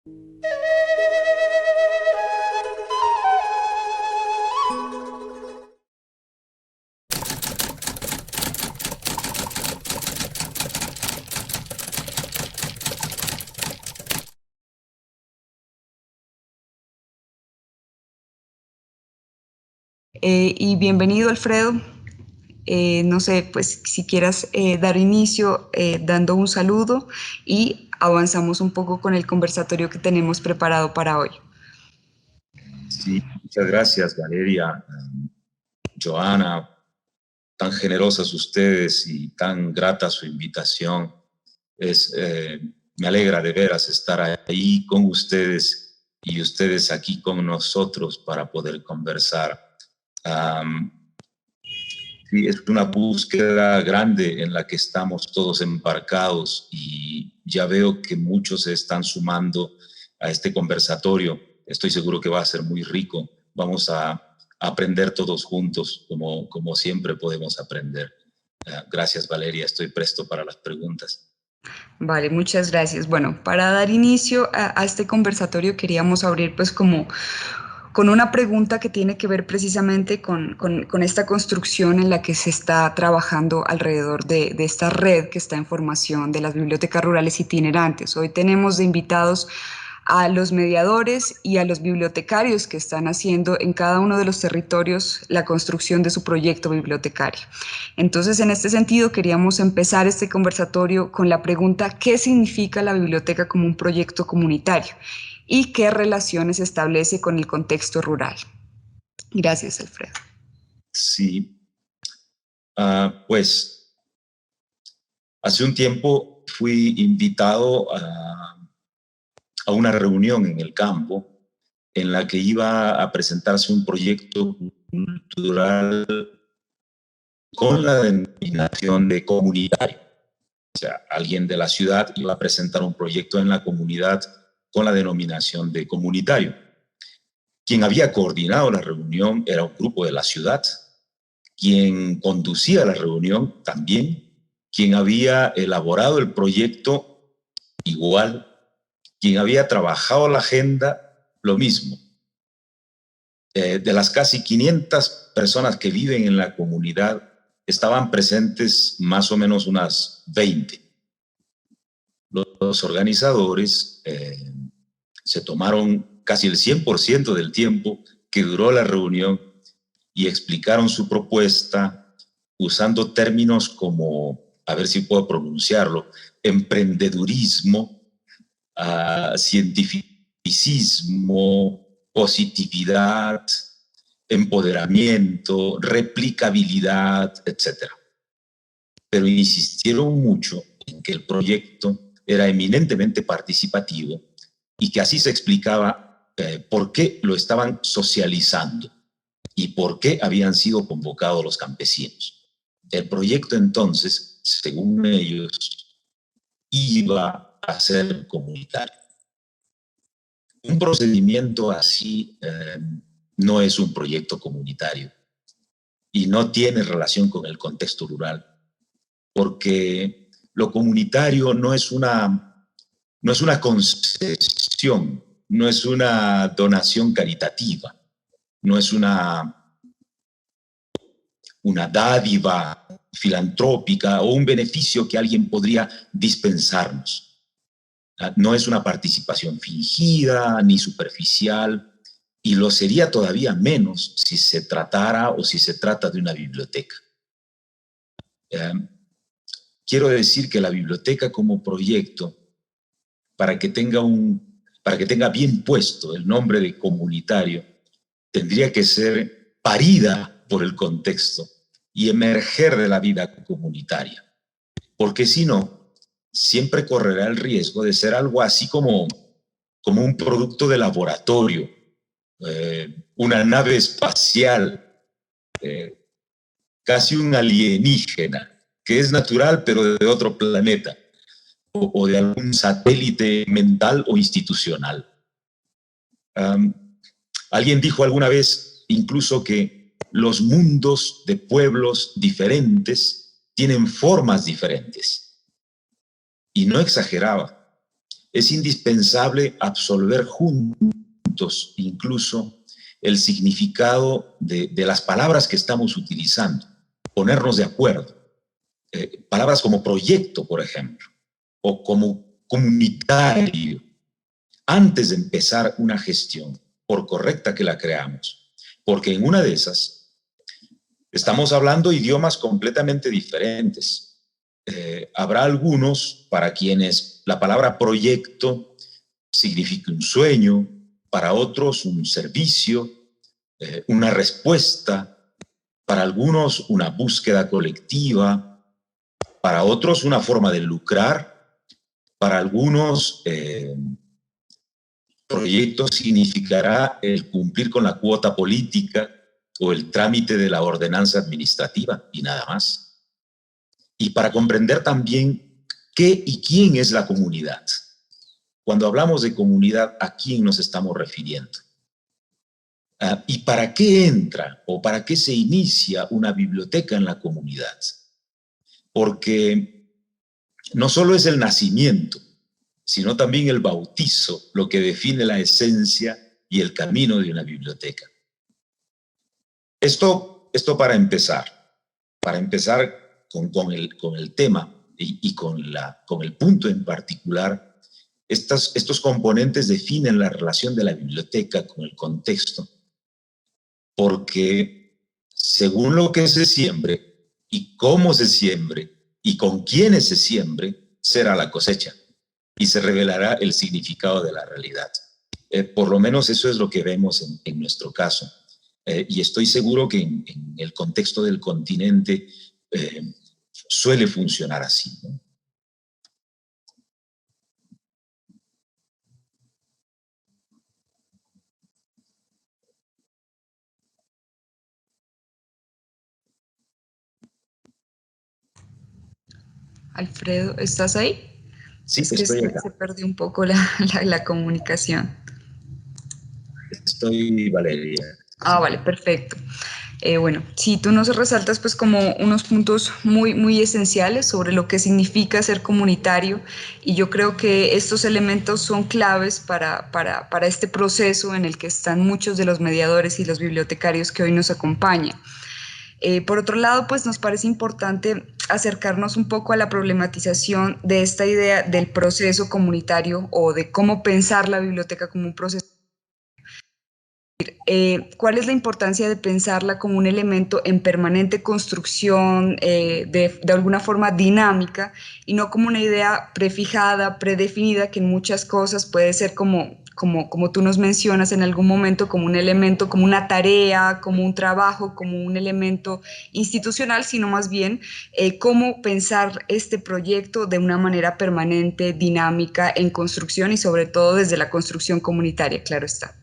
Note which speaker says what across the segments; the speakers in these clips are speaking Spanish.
Speaker 1: Y bienvenido, Alfredo. No sé, pues si quieras dar inicio dando un saludo y avanzamos un poco con el conversatorio que tenemos preparado para hoy.
Speaker 2: Sí, muchas gracias, Valeria, Joana, tan generosas ustedes y tan grata su invitación. Me alegra de veras estar ahí con ustedes y ustedes aquí con nosotros para poder conversar. Sí, es una búsqueda grande en la que estamos todos embarcados y ya veo que muchos se están sumando a este conversatorio. Estoy seguro que va a ser muy rico. Vamos a aprender todos juntos, como siempre podemos aprender. Gracias, Valeria. Estoy presto para las preguntas.
Speaker 1: Vale, muchas gracias. Bueno, para dar inicio a este conversatorio queríamos abrir pues como con una pregunta que tiene que ver precisamente con esta construcción en la que se está trabajando alrededor de esta red que está en formación de las bibliotecas rurales itinerantes. Hoy tenemos de invitados a los mediadores y a los bibliotecarios que están haciendo en cada uno de los territorios la construcción de su proyecto bibliotecario. Entonces, en este sentido, queríamos empezar este conversatorio con la pregunta: ¿qué significa la biblioteca como un proyecto comunitario? ¿Y qué relaciones establece con el contexto rural? Gracias, Alfredo.
Speaker 2: Sí, pues hace un tiempo fui invitado a una reunión en el campo en la que iba a presentarse un proyecto cultural con la denominación de comunitario. O sea, alguien de la ciudad iba a presentar un proyecto en la comunidad con la denominación de comunitario. Quien había coordinado la reunión era un grupo de la ciudad. Quien conducía la reunión también. Quien había elaborado el proyecto igual. Quien había trabajado la agenda, lo mismo. De las casi 500 personas que viven en la comunidad, estaban presentes más o menos unas 20. Los organizadores se tomaron casi el 100% del tiempo que duró la reunión y explicaron su propuesta usando términos como, a ver si puedo pronunciarlo, emprendedurismo, cientificismo, positividad, empoderamiento, replicabilidad, etc. Pero insistieron mucho en que el proyecto era eminentemente participativo y que así se explicaba por qué lo estaban socializando y por qué habían sido convocados los campesinos. El proyecto entonces, según ellos, iba a ser comunitario. Un procedimiento así no es un proyecto comunitario y no tiene relación con el contexto rural, porque lo comunitario no es una concesión, no es una donación caritativa, no es una dádiva filantrópica o un beneficio que alguien podría dispensarnos. No es una participación fingida ni superficial, y lo sería todavía menos si se tratara o si se trata de una biblioteca. Quiero decir que la biblioteca como proyecto, para que tenga bien puesto el nombre de comunitario, tendría que ser parida por el contexto y emerger de la vida comunitaria. Porque si no, siempre correrá el riesgo de ser algo así como un producto de laboratorio, una nave espacial, casi un alienígena, que es natural pero de otro planeta, o de algún satélite mental o institucional. Alguien dijo alguna vez incluso que los mundos de pueblos diferentes tienen formas diferentes. Y no exageraba. es indispensable absolver juntos incluso el significado de las palabras que estamos utilizando, ponernos de acuerdo. Palabras como proyecto, por ejemplo, o como comunitario, antes de empezar una gestión, por correcta que la creamos, porque en una de esas estamos hablando idiomas completamente diferentes. Habrá algunos para quienes la palabra proyecto significa un sueño, para otros un servicio, una respuesta, para algunos una búsqueda colectiva, para otros una forma de lucrar, para algunos proyecto significará el cumplir con la cuota política o el trámite de la ordenanza administrativa y nada más. Y para comprender también qué y quién es la comunidad. Cuando hablamos de comunidad, ¿a quién nos estamos refiriendo? ¿Y para qué entra o para qué se inicia una biblioteca en la comunidad? Porque no solo es el nacimiento, sino también el bautizo lo que define la esencia y el camino de una biblioteca. Esto para empezar con el tema y con el punto en particular, estos componentes definen la relación de la biblioteca con el contexto, porque según lo que se siembre y cómo se siembre y con quiénes se siembre, será la cosecha y se revelará el significado de la realidad. Por lo menos eso es lo que vemos en nuestro caso. Y estoy seguro que en el contexto del continente suele funcionar así, ¿no?
Speaker 1: Alfredo, ¿estás ahí?
Speaker 2: Sí,
Speaker 1: Es que
Speaker 2: estoy acá.
Speaker 1: se perdió un poco la comunicación.
Speaker 2: Estoy, Valeria.
Speaker 1: Ah, vale, perfecto. Bueno, sí, tú nos resaltas pues como unos puntos muy esenciales sobre lo que significa ser comunitario y yo creo que estos elementos son claves para este proceso en el que están muchos de los mediadores y los bibliotecarios que hoy nos acompañan. Por otro lado, pues nos parece importante acercarnos un poco a la problematización de esta idea del proceso comunitario o de cómo pensar la biblioteca como un proceso. ¿Cuál es la importancia de pensarla como un elemento en permanente construcción, de alguna forma dinámica, y no como una idea prefijada, predefinida, que en muchas cosas puede ser como tú nos mencionas en algún momento, como un elemento, como una tarea, como un trabajo, como un elemento institucional, sino más bien cómo pensar este proyecto de una manera permanente, dinámica, en construcción y sobre todo desde la construcción comunitaria, claro está.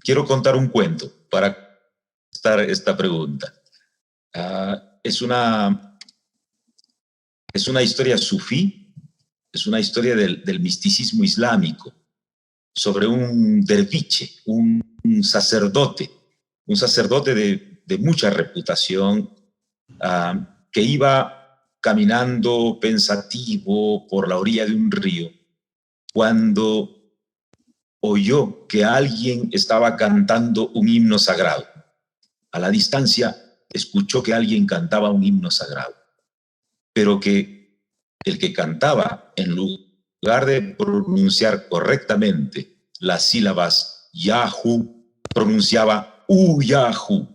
Speaker 2: Quiero contar un cuento para contestar esta pregunta. Es una historia sufí, es una historia del misticismo islámico, sobre un derviche, un sacerdote de mucha reputación, que iba caminando pensativo por la orilla de un río, cuando oyó que alguien estaba cantando un himno sagrado. A la distancia escuchó que alguien cantaba un himno sagrado, pero que el que cantaba, en lugar de pronunciar correctamente las sílabas Yahu, pronunciaba Uyahu.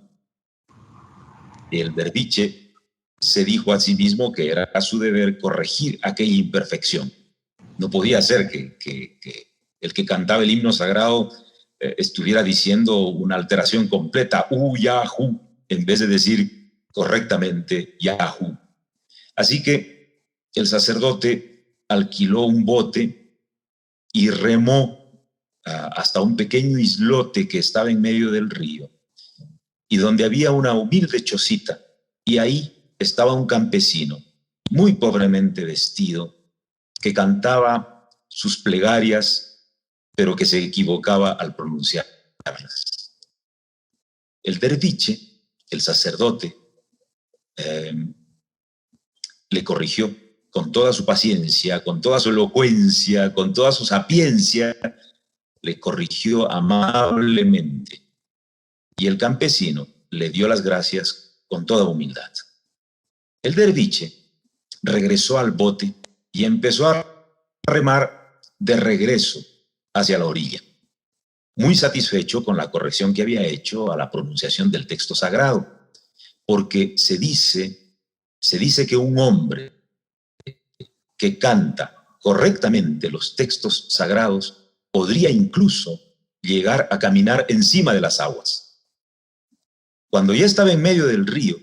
Speaker 2: El derviche se dijo a sí mismo que era su deber corregir aquella imperfección. No podía ser que el que cantaba el himno sagrado estuviera diciendo una alteración completa, Yahu, en vez de decir correctamente Yahu. Así que el sacerdote alquiló un bote y remó hasta un pequeño islote que estaba en medio del río y donde había una humilde chocita, y ahí estaba un campesino muy pobremente vestido que cantaba sus plegarias, pero que se equivocaba al pronunciarlas. El derviche, el sacerdote, le corrigió con toda su paciencia, con toda su elocuencia, con toda su sapiencia, le corrigió amablemente. Y el campesino le dio las gracias con toda humildad. El derviche regresó al bote y empezó a remar de regreso hacia la orilla, muy satisfecho con la corrección que había hecho a la pronunciación del texto sagrado, porque se dice que un hombre que canta correctamente los textos sagrados podría incluso llegar a caminar encima de las aguas. Cuando ya estaba en medio del río,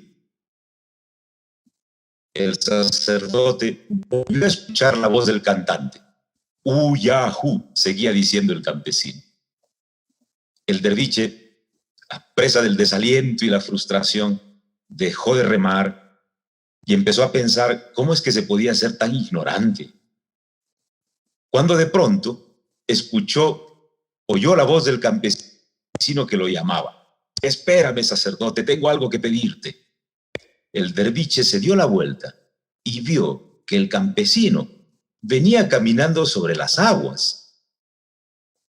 Speaker 2: el sacerdote volvió a escuchar la voz del cantante. Uyahu, seguía diciendo el campesino. El derviche, a presa del desaliento y la frustración, dejó de remar y empezó a pensar cómo es que se podía ser tan ignorante. Cuando de pronto oyó la voz del campesino que lo llamaba. Espérame, sacerdote, tengo algo que pedirte. El derviche se dio la vuelta y vio que el campesino venía caminando sobre las aguas.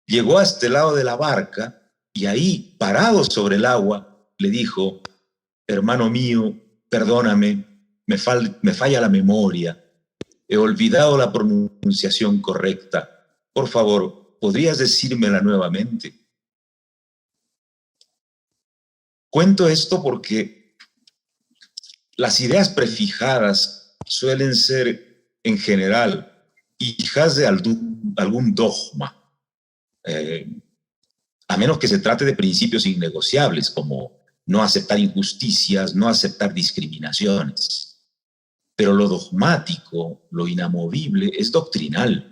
Speaker 2: Llegó hasta el lado de la barca y ahí, parado sobre el agua, le dijo: hermano mío, perdóname, me falla la memoria, he olvidado la pronunciación correcta. Por favor, ¿podrías decírmela nuevamente? Cuento esto porque las ideas prefijadas suelen ser, en general, hijas de algún dogma, a menos que se trate de principios innegociables, como no aceptar injusticias, no aceptar discriminaciones. Pero lo dogmático, lo inamovible, es doctrinal,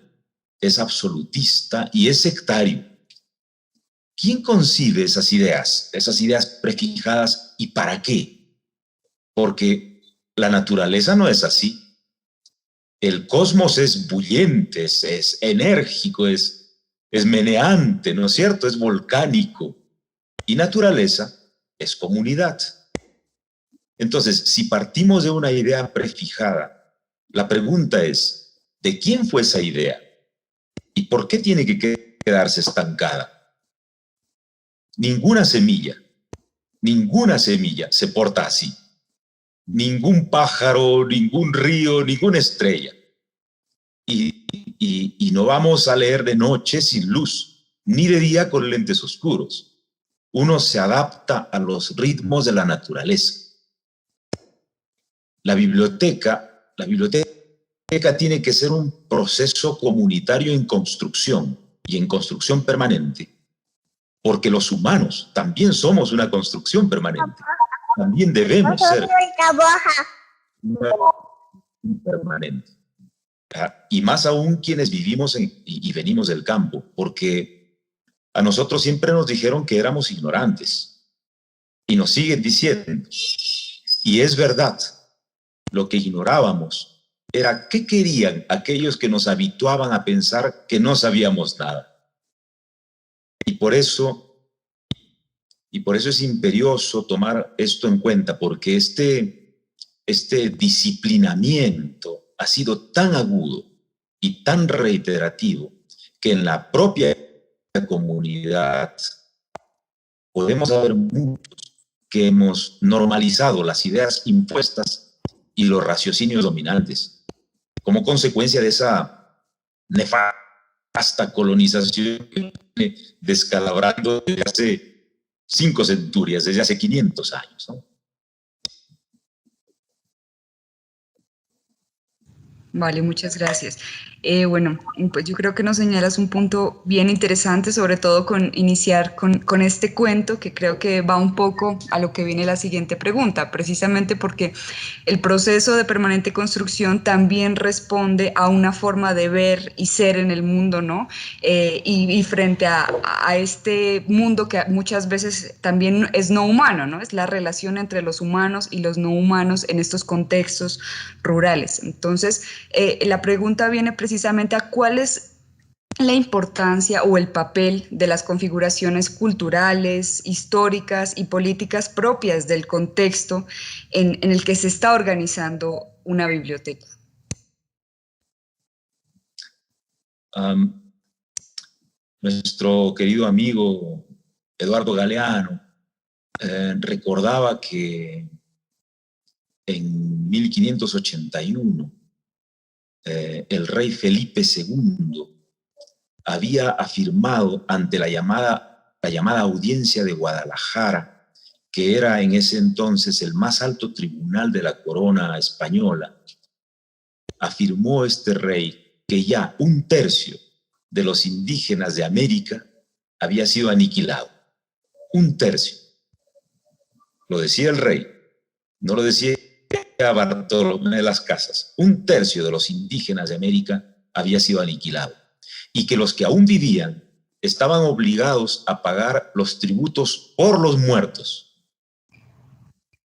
Speaker 2: es absolutista y es sectario. ¿Quién concibe esas ideas prefijadas, y para qué? Porque la naturaleza no es así. El cosmos es bullente, es enérgico, es meneante, ¿no es cierto? Es volcánico. Y naturaleza es comunidad. Entonces, si partimos de una idea prefijada, la pregunta es, ¿de quién fue esa idea? ¿Y por qué tiene que quedarse estancada? Ninguna semilla se porta así. Ningún pájaro, ningún río, ninguna estrella. Y no vamos a leer de noche sin luz, ni de día con lentes oscuros. Uno se adapta a los ritmos de la naturaleza. La biblioteca tiene que ser un proceso comunitario en construcción y en construcción permanente, porque los humanos también somos una construcción permanente. También debemos ser permanente. Y más aún quienes vivimos y venimos del campo, porque a nosotros siempre nos dijeron que éramos ignorantes y nos siguen diciendo. Y es verdad, lo que ignorábamos era qué querían aquellos que nos habituaban a pensar que no sabíamos nada. Y por eso es imperioso tomar esto en cuenta, porque este disciplinamiento ha sido tan agudo y tan reiterativo que en la propia comunidad podemos haber muchos que hemos normalizado las ideas impuestas y los raciocinios dominantes como consecuencia de esa nefasta colonización que viene descalabrando desde hace 5 centurias, desde hace 500 años, ¿no?
Speaker 1: Vale, muchas gracias. Bueno, pues yo creo que nos señalas un punto bien interesante, sobre todo con iniciar con este cuento, que creo que va un poco a lo que viene la siguiente pregunta, precisamente porque el proceso de permanente construcción también responde a una forma de ver y ser en el mundo, ¿no? Y frente a este mundo que muchas veces también es no humano, ¿no? Es la relación entre los humanos y los no humanos en estos contextos rurales. Entonces, la pregunta viene precisamente a cuál es la importancia o el papel de las configuraciones culturales, históricas y políticas propias del contexto en el que se está organizando una biblioteca?
Speaker 2: Nuestro querido amigo Eduardo Galeano recordaba que en 1581 el rey Felipe II había afirmado ante la llamada Audiencia de Guadalajara, que era en ese entonces el más alto tribunal de la corona española, afirmó este rey que ya 1/3 de los indígenas de América había sido aniquilado. 1/3. Lo decía el rey, no lo decía Bartolomé de las Casas. 1/3 de los indígenas de América había sido aniquilado. Y que los que aún vivían estaban obligados a pagar los tributos por los muertos.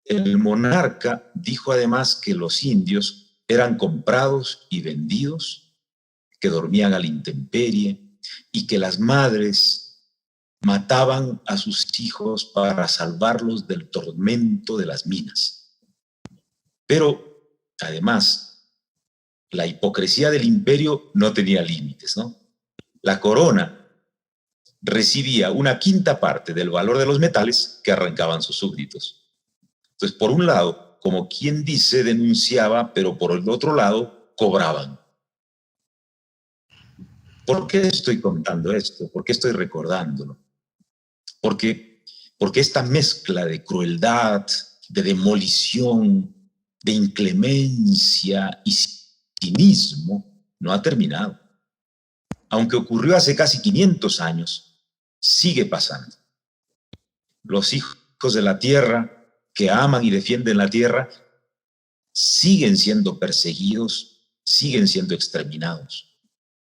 Speaker 2: El monarca dijo además que los indios eran comprados y vendidos, que dormían a la intemperie y que las madres mataban a sus hijos para salvarlos del tormento de las minas. Pero, además, la hipocresía del imperio no tenía límites, ¿no? La corona recibía 1/5 parte del valor de los metales que arrancaban sus súbditos. Entonces, por un lado, como quien dice, denunciaba, pero por el otro lado, cobraban. ¿Por qué estoy contando esto? ¿Por qué estoy recordándolo? Porque esta mezcla de crueldad, de demolición, de inclemencia y cinismo no ha terminado. Aunque ocurrió hace casi 500 años, sigue pasando. Los hijos de la tierra, que aman y defienden la tierra, siguen siendo perseguidos, siguen siendo exterminados.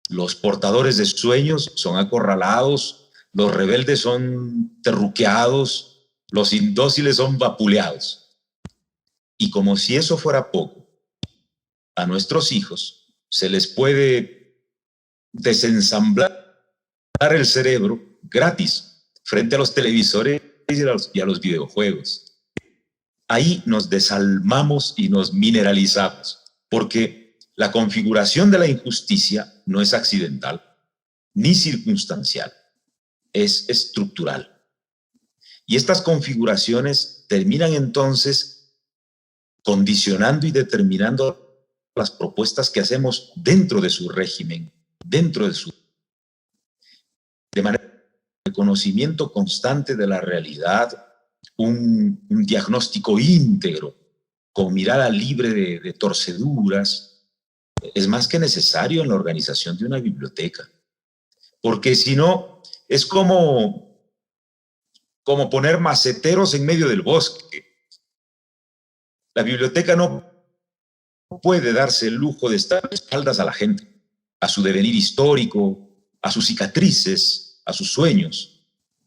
Speaker 2: Los portadores de sueños son acorralados, los rebeldes son terruqueados, los indóciles son vapuleados. Y como si eso fuera poco, a nuestros hijos se les puede desensamblar el cerebro gratis frente a los televisores y a los videojuegos. Ahí nos desalmamos y nos mineralizamos, porque la configuración de la injusticia no es accidental ni circunstancial, es estructural. Y estas configuraciones terminan entonces condicionando y determinando las propuestas que hacemos dentro de su régimen, de manera de conocimiento constante de la realidad, un diagnóstico íntegro, con mirada libre de torceduras, es más que necesario en la organización de una biblioteca. Porque si no, es como poner maceteros en medio del bosque. La biblioteca no puede darse el lujo de estar de espaldas a la gente, a su devenir histórico, a sus cicatrices, a sus sueños,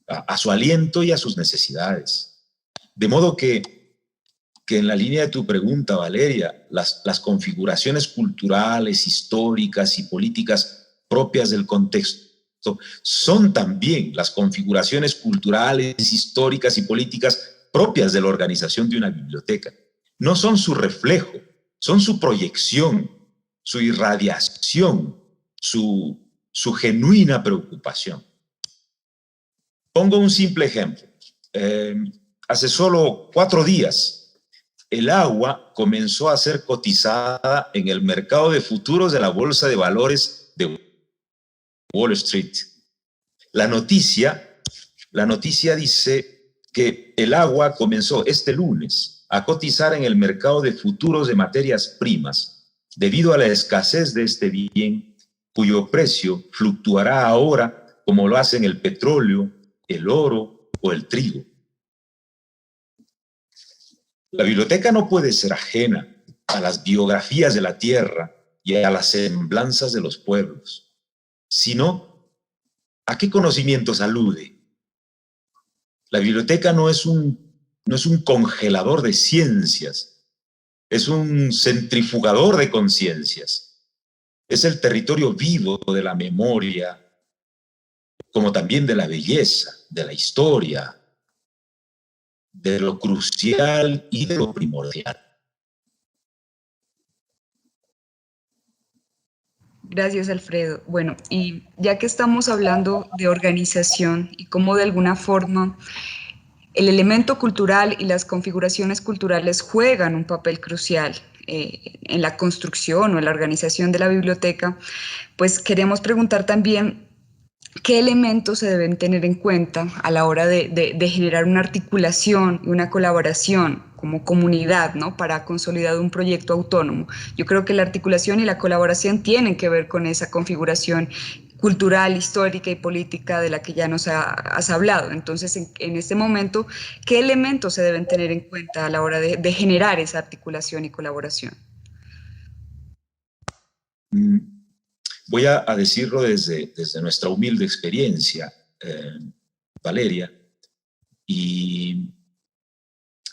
Speaker 2: a su aliento y a sus necesidades. De modo que en la línea de tu pregunta, Valeria, las configuraciones culturales, históricas y políticas propias del contexto son también las configuraciones culturales, históricas y políticas propias de la organización de una biblioteca. No son su reflejo, son su proyección, su irradiación, su genuina preocupación. Pongo un simple ejemplo. Hace solo 4 días, el agua comenzó a ser cotizada en el mercado de futuros de la Bolsa de Valores de Wall Street. La noticia dice que el agua comenzó este lunes a cotizar en el mercado de futuros de materias primas debido a la escasez de este bien, cuyo precio fluctuará ahora como lo hacen el petróleo, el oro o el trigo. La biblioteca no puede ser ajena a las biografías de la tierra y a las semblanzas de los pueblos, sino ¿a qué conocimientos alude? La biblioteca no es un congelador de ciencias, es un centrifugador de conciencias. Es el territorio vivo de la memoria, como también de la belleza, de la historia, de lo crucial y de lo primordial.
Speaker 1: Gracias, Alfredo. Bueno, y ya que estamos hablando de organización y cómo de alguna forma el elemento cultural y las configuraciones culturales juegan un papel crucial en la construcción o en la organización de la biblioteca, pues queremos preguntar también qué elementos se deben tener en cuenta a la hora de generar una articulación y una colaboración como comunidad, ¿no? Para consolidar un proyecto autónomo. Yo creo que la articulación y la colaboración tienen que ver con esa configuración cultural, histórica y política de la que ya has hablado. Entonces, en este momento, ¿qué elementos se deben tener en cuenta a la hora de generar esa articulación y colaboración?
Speaker 2: Voy a decirlo desde nuestra humilde experiencia, Valeria, y,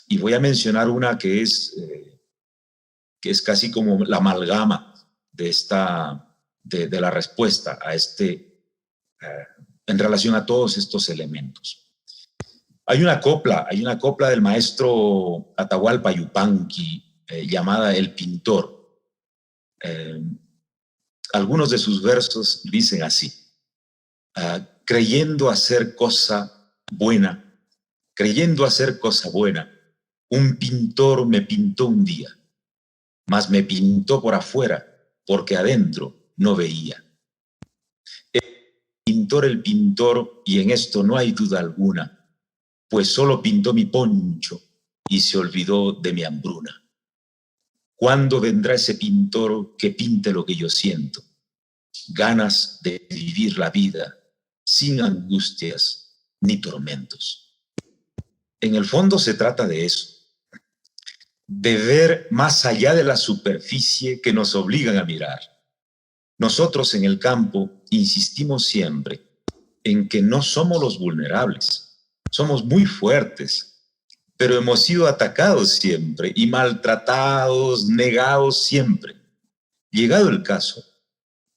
Speaker 2: y voy a mencionar una que es casi como la amalgama de la respuesta a en relación a todos estos elementos. Hay una copla del maestro Atahualpa Yupanqui llamada El Pintor. Algunos de sus versos dicen así: creyendo hacer cosa buena, un pintor me pintó un día, mas me pintó por afuera, porque adentro no veía. El pintor, y en esto no hay duda alguna, pues solo pintó mi poncho y se olvidó de mi hambruna. ¿Cuándo vendrá ese pintor que pinte lo que yo siento? Ganas de vivir la vida sin angustias ni tormentos. En el fondo se trata de eso, de ver más allá de la superficie que nos obligan a mirar. Nosotros en el campo insistimos siempre en que no somos los vulnerables, somos muy fuertes, pero hemos sido atacados siempre y maltratados, negados siempre. Llegado el caso,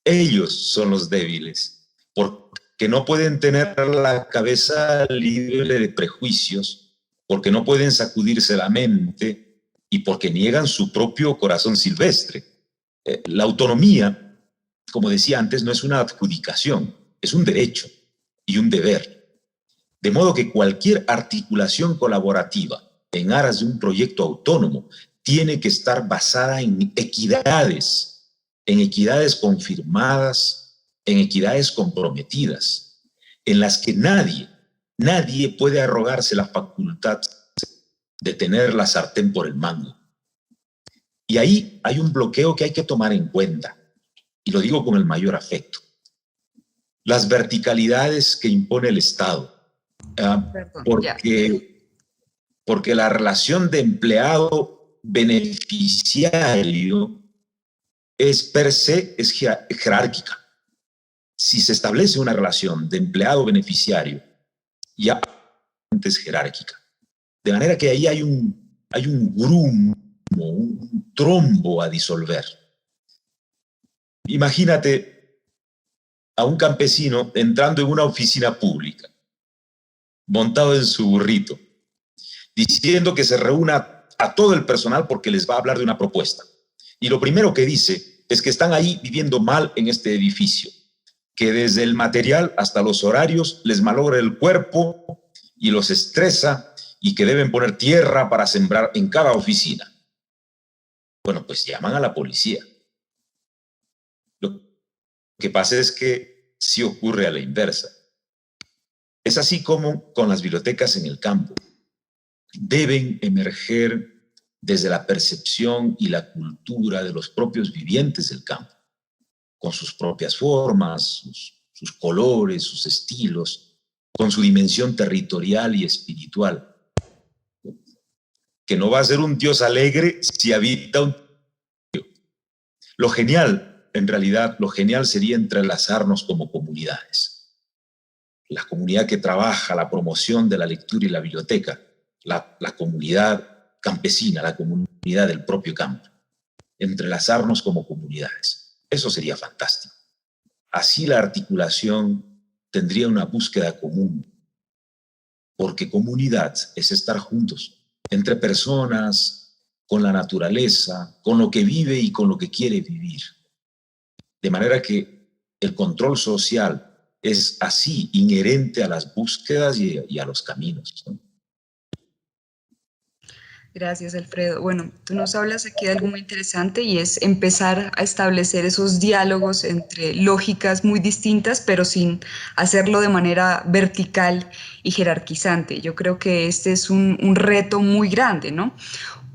Speaker 2: ellos son los débiles, porque no pueden tener la cabeza libre de prejuicios, porque no pueden sacudirse la mente y porque niegan su propio corazón silvestre. La autonomía, como decía antes, no es una adjudicación, es un derecho y un deber. De modo que cualquier articulación colaborativa en aras de un proyecto autónomo tiene que estar basada en equidades confirmadas, en equidades comprometidas, en las que nadie puede arrogarse la facultad de tener la sartén por el mango. Y ahí hay un bloqueo que hay que tomar en cuenta, y lo digo con el mayor afecto. Las verticalidades que impone el Estado, porque la relación de empleado-beneficiario es per se jerárquica. Si se establece una relación de empleado-beneficiario, ya es jerárquica. De manera que ahí hay un grumo, un trombo a disolver. Imagínate a un campesino entrando en una oficina pública, montado en su burrito, diciendo que se reúna a todo el personal porque les va a hablar de una propuesta. Y lo primero que dice es que están ahí viviendo mal en este edificio, que desde el material hasta los horarios les malogra el cuerpo y los estresa y que deben poner tierra para sembrar en cada oficina. Bueno, pues llaman a la policía. Lo que pasa es que sí ocurre a la inversa. Es así como con las bibliotecas en el campo. Deben emerger desde la percepción y la cultura de los propios vivientes del campo, con sus propias formas, sus colores, sus estilos, con su dimensión territorial y espiritual. Que no va a ser un Dios alegre si habita un Dios. Lo genial, en realidad, lo genial sería entrelazarnos como comunidades. La comunidad que trabaja la promoción de la lectura y la biblioteca, la comunidad campesina, la comunidad del propio campo. Entrelazarnos como comunidades. Eso sería fantástico. Así la articulación tendría una búsqueda común, porque comunidad es estar juntos, entre personas, con la naturaleza, con lo que vive y con lo que quiere vivir. De manera que el control social es así, inherente a las búsquedas y a los caminos, ¿no?
Speaker 1: Gracias, Alfredo. Bueno, tú nos hablas aquí de algo muy interesante y es empezar a establecer esos diálogos entre lógicas muy distintas, pero sin hacerlo de manera vertical y jerarquizante. Yo creo que este es un reto muy grande, ¿no?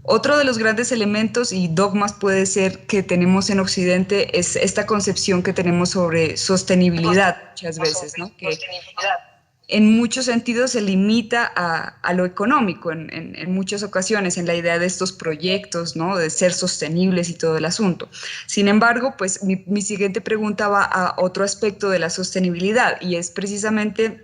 Speaker 1: Otro de los grandes elementos y dogmas puede ser que tenemos en Occidente es esta concepción que tenemos sobre sostenibilidad muchas veces, ¿no? Que en muchos sentidos se limita a lo económico en muchas ocasiones, en la idea de estos proyectos, ¿no? De ser sostenibles y todo el asunto. Sin embargo, pues mi siguiente pregunta va a otro aspecto de la sostenibilidad y es precisamente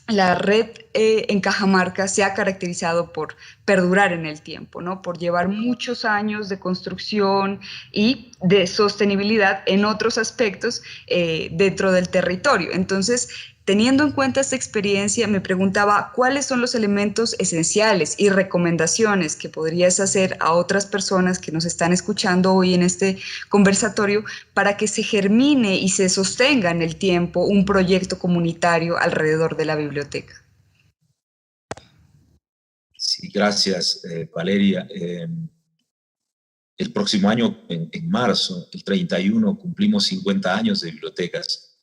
Speaker 1: la red en Cajamarca se ha caracterizado por perdurar en el tiempo, ¿no? Por llevar muchos años de construcción y de sostenibilidad en otros aspectos dentro del territorio. Entonces, teniendo en cuenta esta experiencia, me preguntaba cuáles son los elementos esenciales y recomendaciones que podrías hacer a otras personas que nos están escuchando hoy en este conversatorio para que se germine y se sostenga en el tiempo un proyecto comunitario alrededor de la biblioteca.
Speaker 2: Sí, gracias, Valeria. El próximo año, en marzo, el 31, cumplimos 50 años de bibliotecas.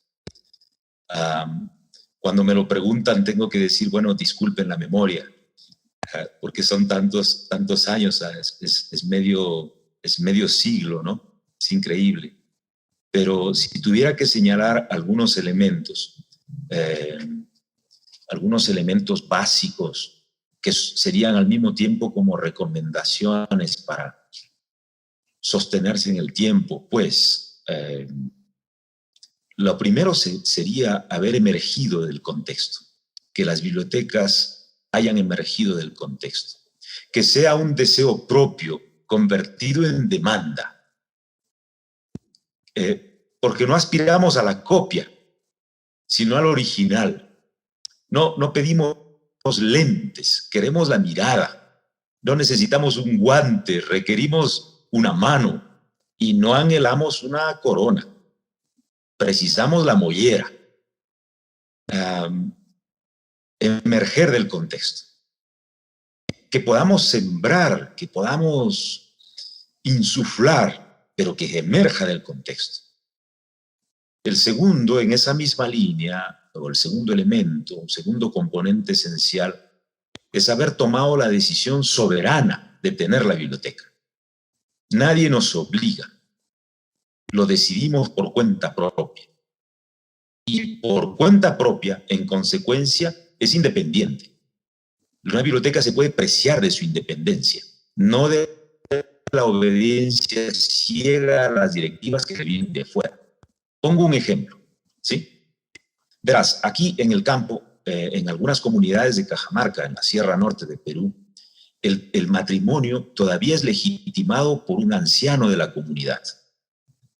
Speaker 2: Cuando me lo preguntan, tengo que decir, bueno, disculpen la memoria, porque son tantos años, es medio siglo, ¿no? Es increíble. Pero si tuviera que señalar algunos elementos básicos que serían al mismo tiempo como recomendaciones para sostenerse en el tiempo, pues lo primero sería haber emergido del contexto, que las bibliotecas hayan emergido del contexto, que sea un deseo propio convertido en demanda, porque no aspiramos a la copia, sino al original. No pedimos lentes, queremos la mirada, no necesitamos un guante, requerimos una mano y no anhelamos una corona. Precisamos la mollera, emerger del contexto, que podamos sembrar, que podamos insuflar, pero que emerja del contexto. El segundo, en esa misma línea, o el segundo elemento, un segundo componente esencial, es haber tomado la decisión soberana de tener la biblioteca. Nadie nos obliga, lo decidimos por cuenta propia. Y por cuenta propia, en consecuencia, es independiente. Una biblioteca se puede preciar de su independencia, no de la obediencia ciega a las directivas que vienen de fuera. Pongo un ejemplo, ¿sí? Verás, aquí en el campo, en algunas comunidades de Cajamarca, en la Sierra Norte de Perú, el matrimonio todavía es legitimado por un anciano de la comunidad.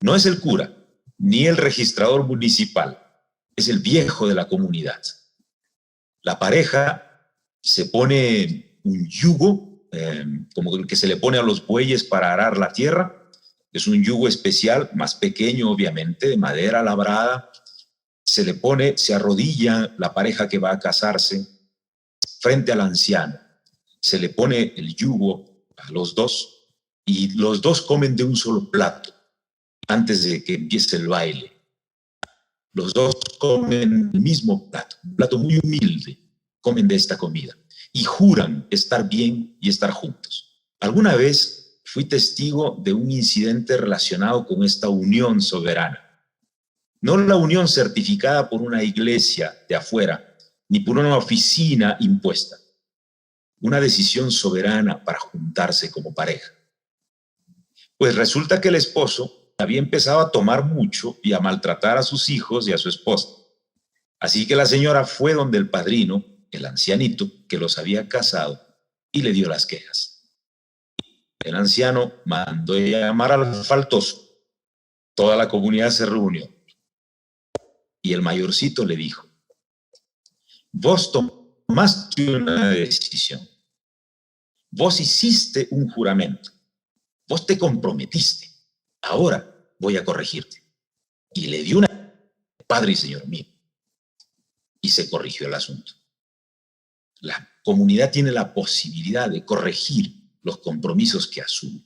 Speaker 2: No es el cura, ni el registrador municipal, es el viejo de la comunidad. La pareja se pone un yugo, como el que se le pone a los bueyes para arar la tierra. Es un yugo especial, más pequeño obviamente, de madera labrada. Se le pone, se arrodilla la pareja que va a casarse frente al anciano. Se le pone el yugo a los dos y los dos comen de un solo plato antes de que empiece el baile. Los dos comen el mismo plato, un plato muy humilde, comen de esta comida y juran estar bien y estar juntos. Alguna vez fui testigo de un incidente relacionado con esta unión soberana. No la unión certificada por una iglesia de afuera, ni por una oficina impuesta. Una decisión soberana para juntarse como pareja. Pues resulta que el esposo había empezado a tomar mucho y a maltratar a sus hijos y a su esposa. Así que la señora fue donde el padrino, el ancianito, que los había casado, y le dio las quejas. El anciano mandó llamar al faltoso. Toda la comunidad se reunió. Y el mayorcito le dijo: vos tomaste una decisión. Vos hiciste un juramento. Vos te comprometiste. Ahora voy a corregirte. y le dio una Padre y Señor mío, y se corrigió el asunto. La comunidad tiene la posibilidad de corregir los compromisos que asume.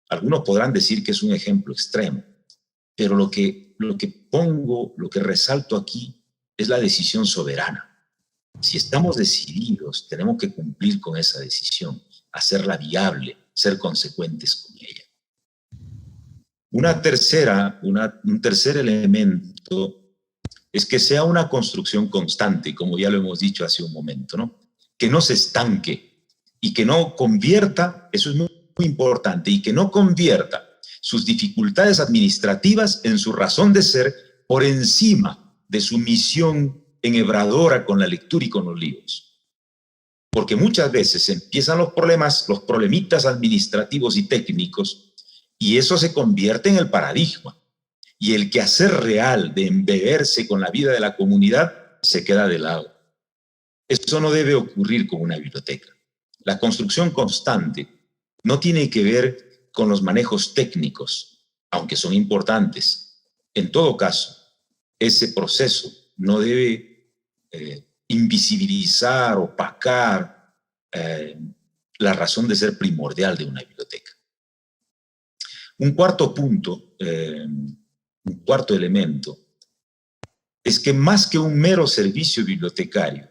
Speaker 2: Algunos podrán decir que es un ejemplo extremo, pero lo que resalto aquí es la decisión soberana. Si estamos decididos, tenemos que cumplir con esa decisión, hacerla viable, ser consecuentes con ella. Un tercer elemento es que sea una construcción constante, como ya lo hemos dicho hace un momento, ¿no? Que no se estanque y que no convierta, eso es muy importante, y que no convierta sus dificultades administrativas en su razón de ser por encima de su misión enhebradora con la lectura y con los libros. Porque muchas veces empiezan los problemas, los problemitas administrativos y técnicos, y eso se convierte en el paradigma. Y el quehacer real de embeberse con la vida de la comunidad se queda de lado. Eso no debe ocurrir con una biblioteca. La construcción constante no tiene que ver con los manejos técnicos, aunque son importantes. En todo caso, ese proceso no debe invisibilizar, opacar la razón de ser primordial de una biblioteca. Un cuarto punto, un cuarto elemento, es que más que un mero servicio bibliotecario,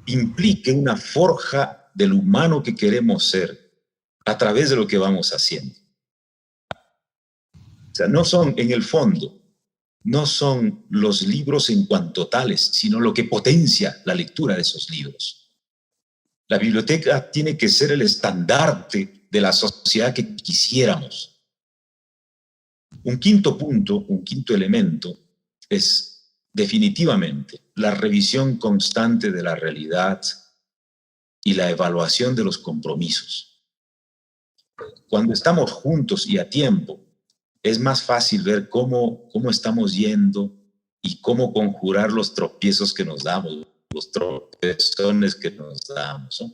Speaker 2: implique una forja del humano que queremos ser a través de lo que vamos haciendo. O sea, no son, en el fondo, no son los libros en cuanto tales, sino lo que potencia la lectura de esos libros. La biblioteca tiene que ser el estandarte de la sociedad que quisiéramos. Un quinto punto, un quinto elemento, es definitivamente la revisión constante de la realidad y la evaluación de los compromisos. Cuando estamos juntos y a tiempo, es más fácil ver cómo estamos yendo y cómo conjurar los tropiezos que nos damos, los tropezones que nos damos, ¿no?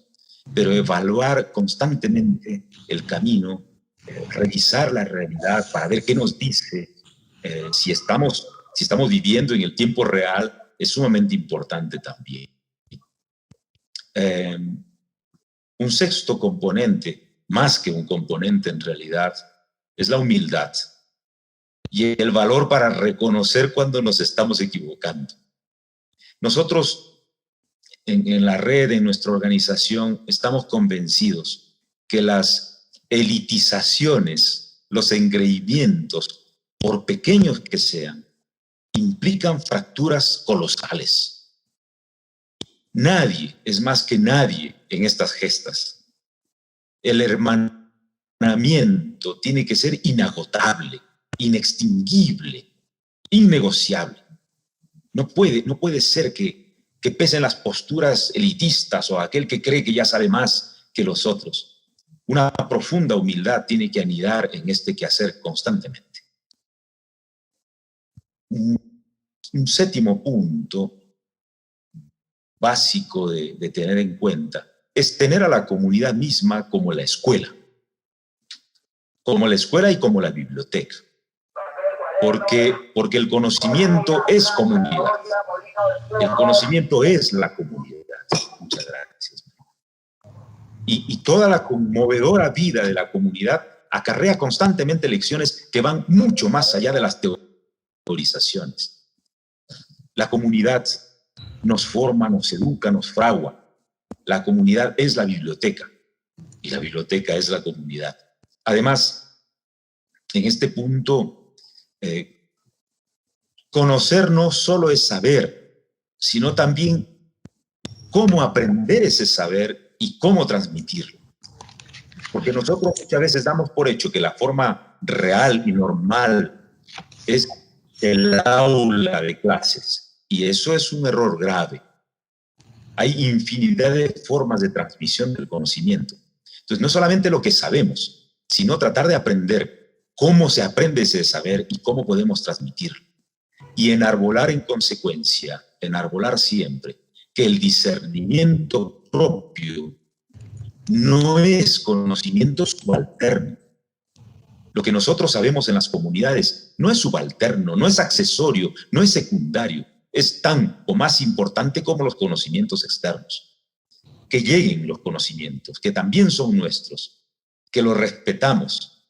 Speaker 2: Pero evaluar constantemente el camino, revisar la realidad para ver qué nos dice, si estamos viviendo en el tiempo real, es sumamente importante también. Un sexto componente, más que un componente en realidad, es la humildad y el valor para reconocer cuando nos estamos equivocando. Nosotros en la red, en nuestra organización, estamos convencidos que las elitizaciones, los engreimientos, por pequeños que sean, implican fracturas colosales. Nadie es más que nadie en estas gestas. El hermanamiento tiene que ser inagotable, inextinguible, innegociable. No puede ser que pesen las posturas elitistas o aquel que cree que ya sabe más que los otros. Una profunda humildad tiene que anidar en este quehacer constantemente. Un séptimo punto básico de tener en cuenta es tener a la comunidad misma como la escuela y como la biblioteca. Porque el conocimiento es comunidad. El conocimiento es la comunidad. Muchas gracias. Y toda la conmovedora vida de la comunidad acarrea constantemente lecciones que van mucho más allá de las teorizaciones. La comunidad nos forma, nos educa, nos fragua. La comunidad es la biblioteca y la biblioteca es la comunidad. Además, en este punto, conocer no solo es saber, sino también cómo aprender ese saber y cómo transmitirlo. Porque nosotros muchas veces damos por hecho que la forma real y normal es el aula de clases, y eso es un error grave. Hay infinidad de formas de transmisión del conocimiento. Entonces, no solamente lo que sabemos, sino tratar de aprender cómo se aprende ese saber y cómo podemos transmitirlo. Y enarbolar en consecuencia, enarbolar siempre, que el discernimiento propio no es conocimiento subalterno. Lo que nosotros sabemos en las comunidades no es subalterno, no es accesorio, no es secundario. Es tan o más importante como los conocimientos externos. Que lleguen los conocimientos, que también son nuestros, que los respetamos,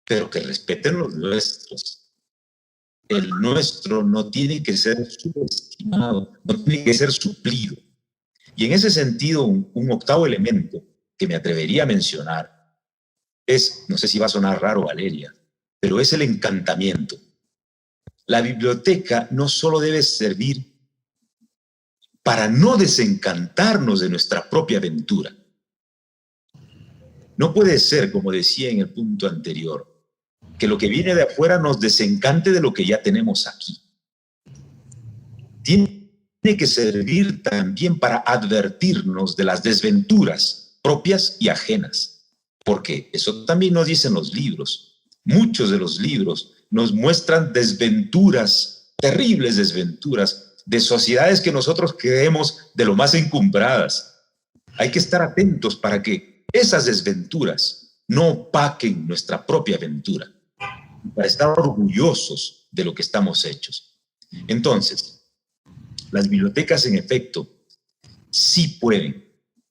Speaker 2: pero que respeten los nuestros. El nuestro no tiene que ser subestimado, no tiene que ser suplido. Y en ese sentido, un octavo elemento que me atrevería a mencionar es, no sé si va a sonar raro, Valeria, pero es el encantamiento. La biblioteca no solo debe servir para no desencantarnos de nuestra propia aventura. No puede ser, como decía en el punto anterior, que lo que viene de afuera nos desencante de lo que ya tenemos aquí. Tiene que servir también para advertirnos de las desventuras propias y ajenas, porque eso también nos dicen los libros. Muchos de los libros nos muestran desventuras, terribles desventuras, de sociedades que nosotros creemos de lo más encumbradas. Hay que estar atentos para que esas desventuras no opaquen nuestra propia aventura, para estar orgullosos de lo que estamos hechos. Entonces, las bibliotecas, en efecto, sí pueden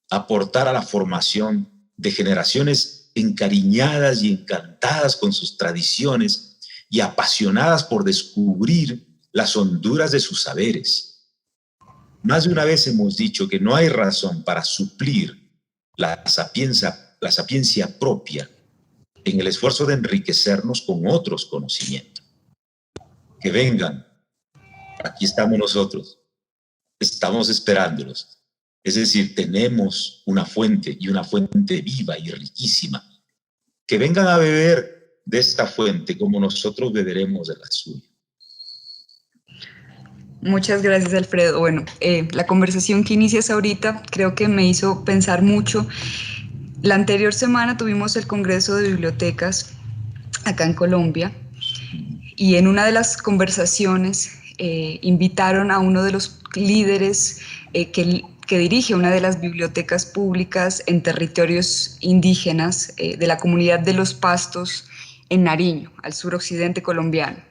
Speaker 2: aportar a la formación de generaciones encariñadas y encantadas con sus tradiciones y apasionadas por descubrir las honduras de sus saberes. Más de una vez hemos dicho que no hay razón para suplir la sapiencia propia en el esfuerzo de enriquecernos con otros conocimientos. Que vengan, aquí estamos nosotros, estamos esperándolos. Es decir, tenemos una fuente, y una fuente viva y riquísima. Que vengan a beber de esta fuente como nosotros beberemos de la suya.
Speaker 1: Muchas gracias, Alfredo. Bueno, la conversación que inicias ahorita creo que me hizo pensar mucho. La anterior semana tuvimos el Congreso de Bibliotecas acá en Colombia y en una de las conversaciones invitaron a uno de los líderes que dirige una de las bibliotecas públicas en territorios indígenas de la comunidad de Los Pastos en Nariño, al suroccidente colombiano.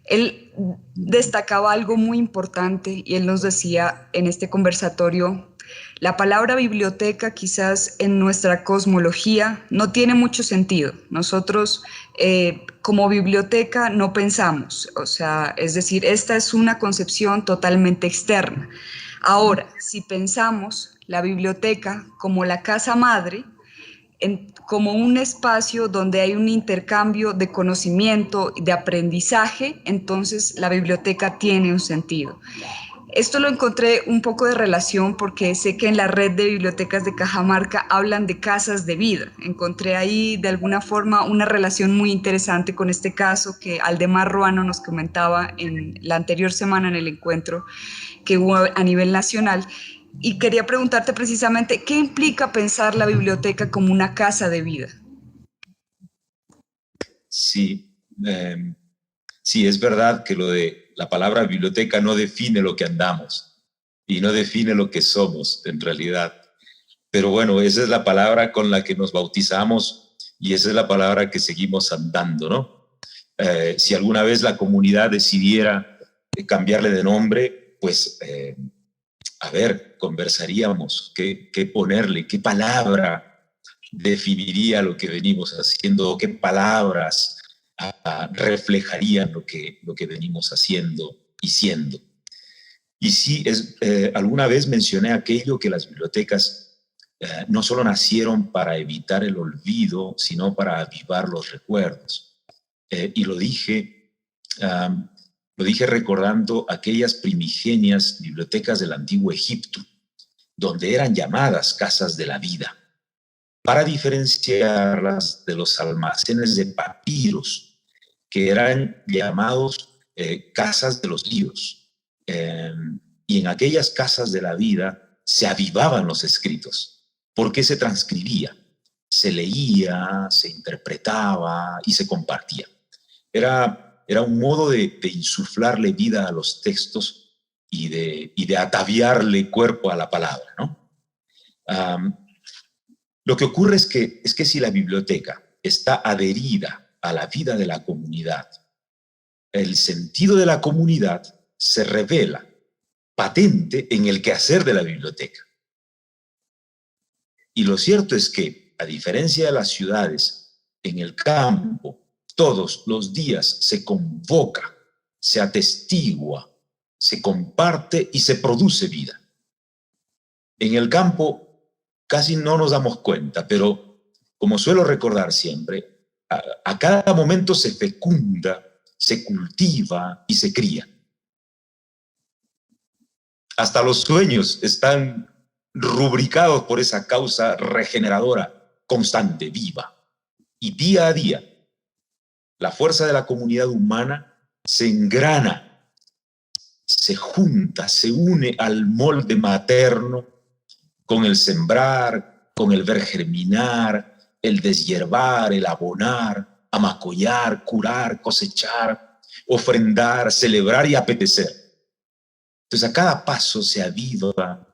Speaker 1: Él destacaba algo muy importante y él nos decía en este conversatorio: la palabra biblioteca quizás en nuestra cosmología no tiene mucho sentido. Nosotros como biblioteca no pensamos, o sea, es decir, esta es una concepción totalmente externa. Ahora, si pensamos la biblioteca como la casa madre, como un espacio donde hay un intercambio de conocimiento, de aprendizaje, entonces la biblioteca tiene un sentido. Esto lo encontré un poco de relación porque sé que en la red de bibliotecas de Cajamarca hablan de casas de vida. Encontré ahí de alguna forma una relación muy interesante con este caso que Aldemar Ruano nos comentaba en la anterior semana en el encuentro que hubo a nivel nacional. Y quería preguntarte precisamente, ¿qué implica pensar la biblioteca como una casa de vida?
Speaker 2: Sí, sí, es verdad que lo de la palabra biblioteca no define lo que andamos y no define lo que somos en realidad. Pero bueno, esa es la palabra con la que nos bautizamos y esa es la palabra que seguimos andando, ¿no? Si alguna vez la comunidad decidiera cambiarle de nombre, pues a ver, conversaríamos, qué ponerle, qué palabra definiría lo que venimos haciendo, qué palabras reflejarían lo que venimos haciendo y siendo. Y sí, alguna vez mencioné aquello que las bibliotecas no solo nacieron para evitar el olvido, sino para avivar los recuerdos. Y lo dije recordando aquellas primigenias bibliotecas del antiguo Egipto, donde eran llamadas casas de la vida, para diferenciarlas de los almacenes de papiros, que eran llamados casas de los libros. Y en aquellas casas de la vida se avivaban los escritos, porque se transcribía, se leía, se interpretaba y se compartía. Era un modo de insuflarle vida a los textos y de ataviarle cuerpo a la palabra, ¿no? Lo que ocurre es que si la biblioteca está adherida a la vida de la comunidad. El sentido de la comunidad se revela patente en el quehacer de la biblioteca. Y lo cierto es que, a diferencia de las ciudades, en el campo, todos los días se convoca, se atestigua, se comparte y se produce vida. En el campo casi no nos damos cuenta, pero como suelo recordar siempre, a cada momento se fecunda, se cultiva y se cría. Hasta los sueños están rubricados por esa causa regeneradora, constante, viva. Y día a día, la fuerza de la comunidad humana se engrana, se junta, se une al molde materno con el sembrar, con el ver germinar, el deshiervar, el abonar, amacollar, curar, cosechar, ofrendar, celebrar y apetecer. Entonces a cada paso se aviva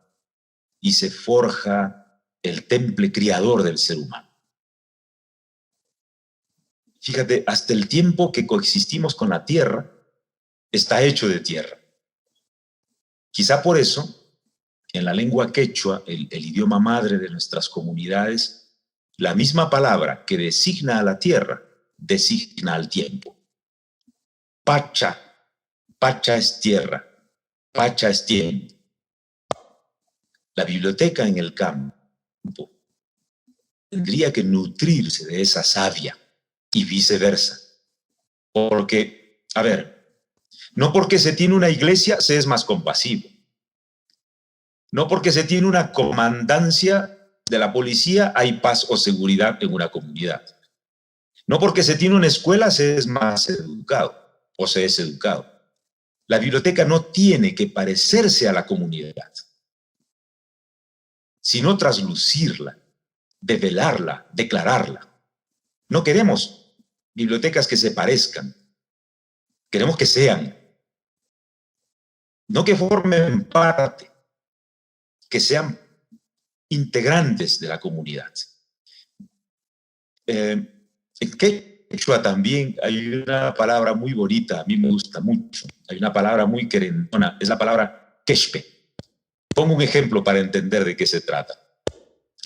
Speaker 2: y se forja el temple criador del ser humano. Fíjate, hasta el tiempo que coexistimos con la tierra está hecho de tierra. Quizá por eso, en la lengua quechua, el idioma madre de nuestras comunidades, la misma palabra que designa a la tierra, designa al tiempo. Pacha, pacha es tierra, pacha es tiempo. La biblioteca en el campo tendría que nutrirse de esa savia y viceversa. Porque, a ver, no porque se tiene una iglesia se es más compasivo. No porque se tiene una comandancia de la policía hay paz o seguridad en una comunidad. No porque se tiene una escuela se es más educado o se es educado. La biblioteca no tiene que parecerse a la comunidad, sino traslucirla, develarla, declararla. No queremos bibliotecas que se parezcan, queremos que sean, no que formen parte, que sean integrantes de la comunidad. En quechua también hay una palabra muy bonita, a mí me gusta mucho, hay una palabra muy querendona, es la palabra quechpe. Pongo un ejemplo para entender de qué se trata.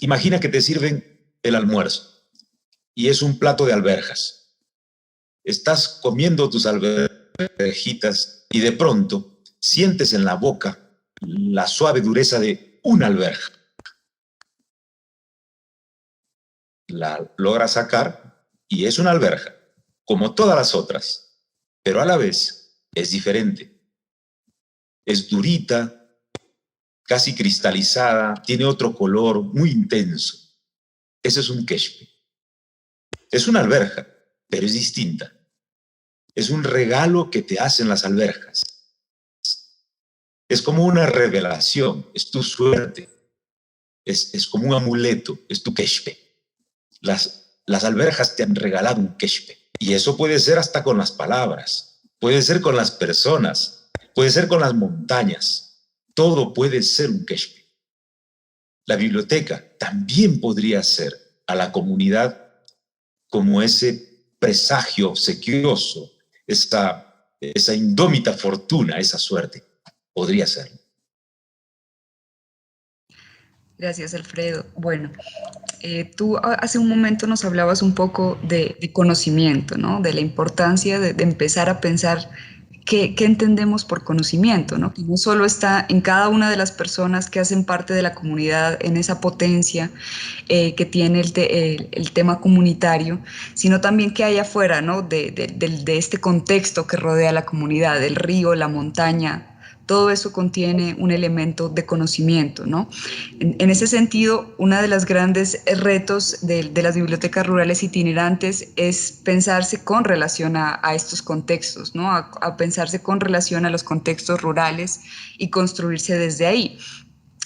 Speaker 2: Imagina que te sirven el almuerzo y es un plato de alberjas. Estás comiendo tus alberjitas y de pronto sientes en la boca la suave dureza de una alberja. La logras sacar y es una alberja, como todas las otras, pero a la vez es diferente. Es durita, casi cristalizada, tiene otro color muy intenso. Ese es un quechpe. Es una alberja, pero es distinta. Es un regalo que te hacen las alberjas. Es como una revelación, es tu suerte. Es como un amuleto, es tu quechpe. Las alberjas te han regalado un quechpe. Y eso puede ser hasta con las palabras, puede ser con las personas, puede ser con las montañas. Todo puede ser un quechpe. La biblioteca también podría ser a la comunidad como ese presagio obsequioso, esa indómita fortuna, esa suerte. Podría serlo.
Speaker 1: Gracias, Alfredo. Bueno, tú hace un momento nos hablabas un poco de conocimiento, ¿no? De la importancia de empezar a pensar qué entendemos por conocimiento, ¿no? Que no solo está en cada una de las personas que hacen parte de la comunidad, en esa potencia que tiene el tema comunitario, sino también que hay afuera, ¿no? De este contexto que rodea la comunidad, el río, la montaña. Todo eso contiene un elemento de conocimiento, ¿no? En ese sentido, uno de los grandes retos de las bibliotecas rurales itinerantes es pensarse con relación a estos contextos, ¿no? A pensarse con relación a los contextos rurales y construirse desde ahí.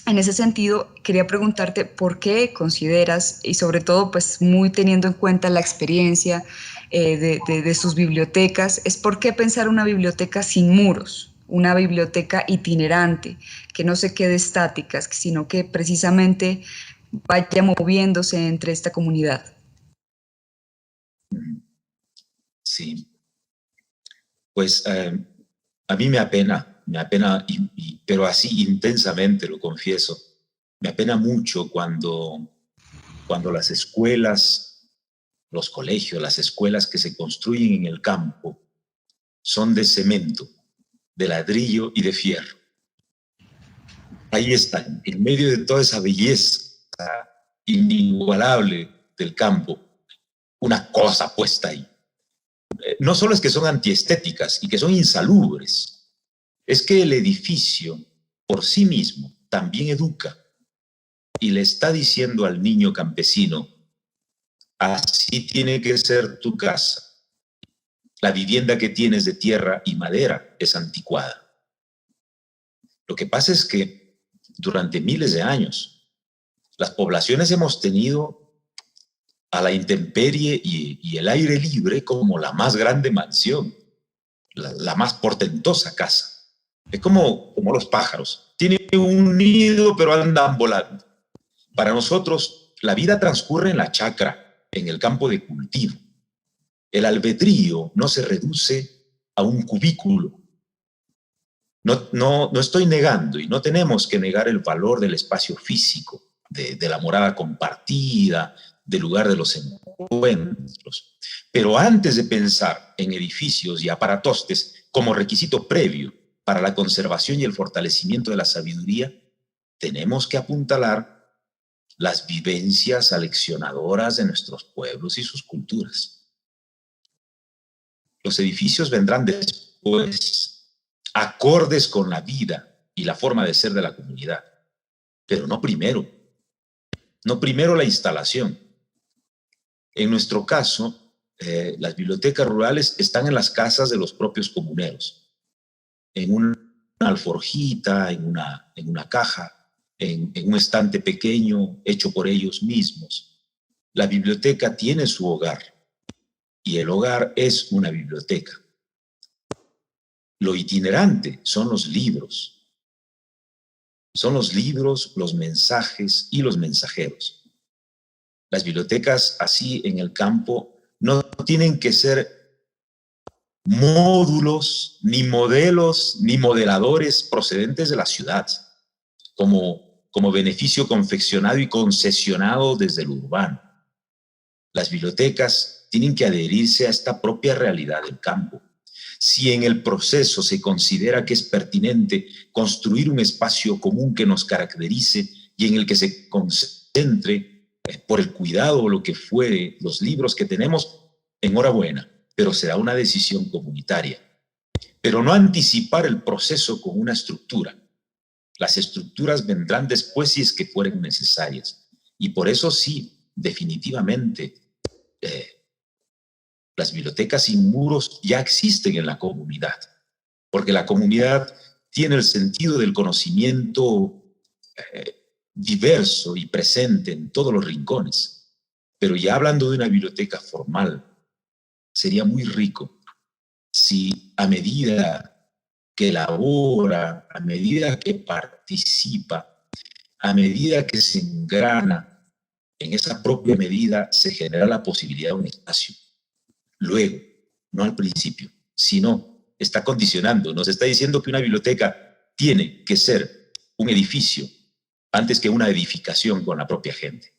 Speaker 1: En ese sentido, quería preguntarte por qué consideras, y sobre todo, pues muy teniendo en cuenta la experiencia de sus bibliotecas, es por qué pensar una biblioteca sin muros, una biblioteca itinerante, que no se quede estática, sino que precisamente vaya moviéndose entre esta comunidad.
Speaker 2: Sí, pues a mí me apena, pero así intensamente, lo confieso. Me apena mucho cuando las escuelas, los colegios, las escuelas que se construyen en el campo son de cemento, de ladrillo y de fierro. Ahí está, en medio de toda esa belleza inigualable del campo, una cosa puesta ahí. No solo es que son antiestéticas y que son insalubres, es que el edificio por sí mismo también educa y le está diciendo al niño campesino: así tiene que ser tu casa. La vivienda que tienes de tierra y madera es anticuada. Lo que pasa es que durante miles de años las poblaciones hemos tenido a la intemperie y el aire libre como la más grande mansión, la más portentosa casa. Es como los pájaros. Tienen un nido, pero andan volando. Para nosotros, la vida transcurre en la chacra, en el campo de cultivo. El albedrío no se reduce a un cubículo. No estoy negando, y no tenemos que negar el valor del espacio físico, de la morada compartida, del lugar de los encuentros. Pero antes de pensar en edificios y aparatostes como requisito previo para la conservación y el fortalecimiento de la sabiduría, tenemos que apuntalar las vivencias aleccionadoras de nuestros pueblos y sus culturas. Los edificios vendrán después, acordes con la vida y la forma de ser de la comunidad, pero no primero. No primero la instalación. En nuestro caso, las bibliotecas rurales están en las casas de los propios comuneros, en una alforjita, en una caja, en un estante pequeño hecho por ellos mismos. La biblioteca tiene su hogar y el hogar es una biblioteca. Lo itinerante son los libros. Son los libros, los mensajes y los mensajeros. Las bibliotecas así en el campo no tienen que ser módulos, ni modelos, ni modeladores procedentes de la ciudad, como beneficio confeccionado y concesionado desde lo urbano. Las bibliotecas tienen que adherirse a esta propia realidad del campo. Si en el proceso se considera que es pertinente construir un espacio común que nos caracterice y en el que se concentre por el cuidado o lo que fuere los libros que tenemos, enhorabuena, pero será una decisión comunitaria. Pero no anticipar el proceso con una estructura. Las estructuras vendrán después si es que fueren necesarias. Y por eso sí, definitivamente, las bibliotecas sin muros ya existen en la comunidad, porque la comunidad tiene el sentido del conocimiento diverso y presente en todos los rincones. Pero ya hablando de una biblioteca formal, sería muy rico si a medida que elabora, a medida que participa, a medida que se engrana, en esa propia medida se genera la posibilidad de un espacio. Luego, no al principio, sino está condicionando, nos está diciendo que una biblioteca tiene que ser un edificio antes que una edificación con la propia gente.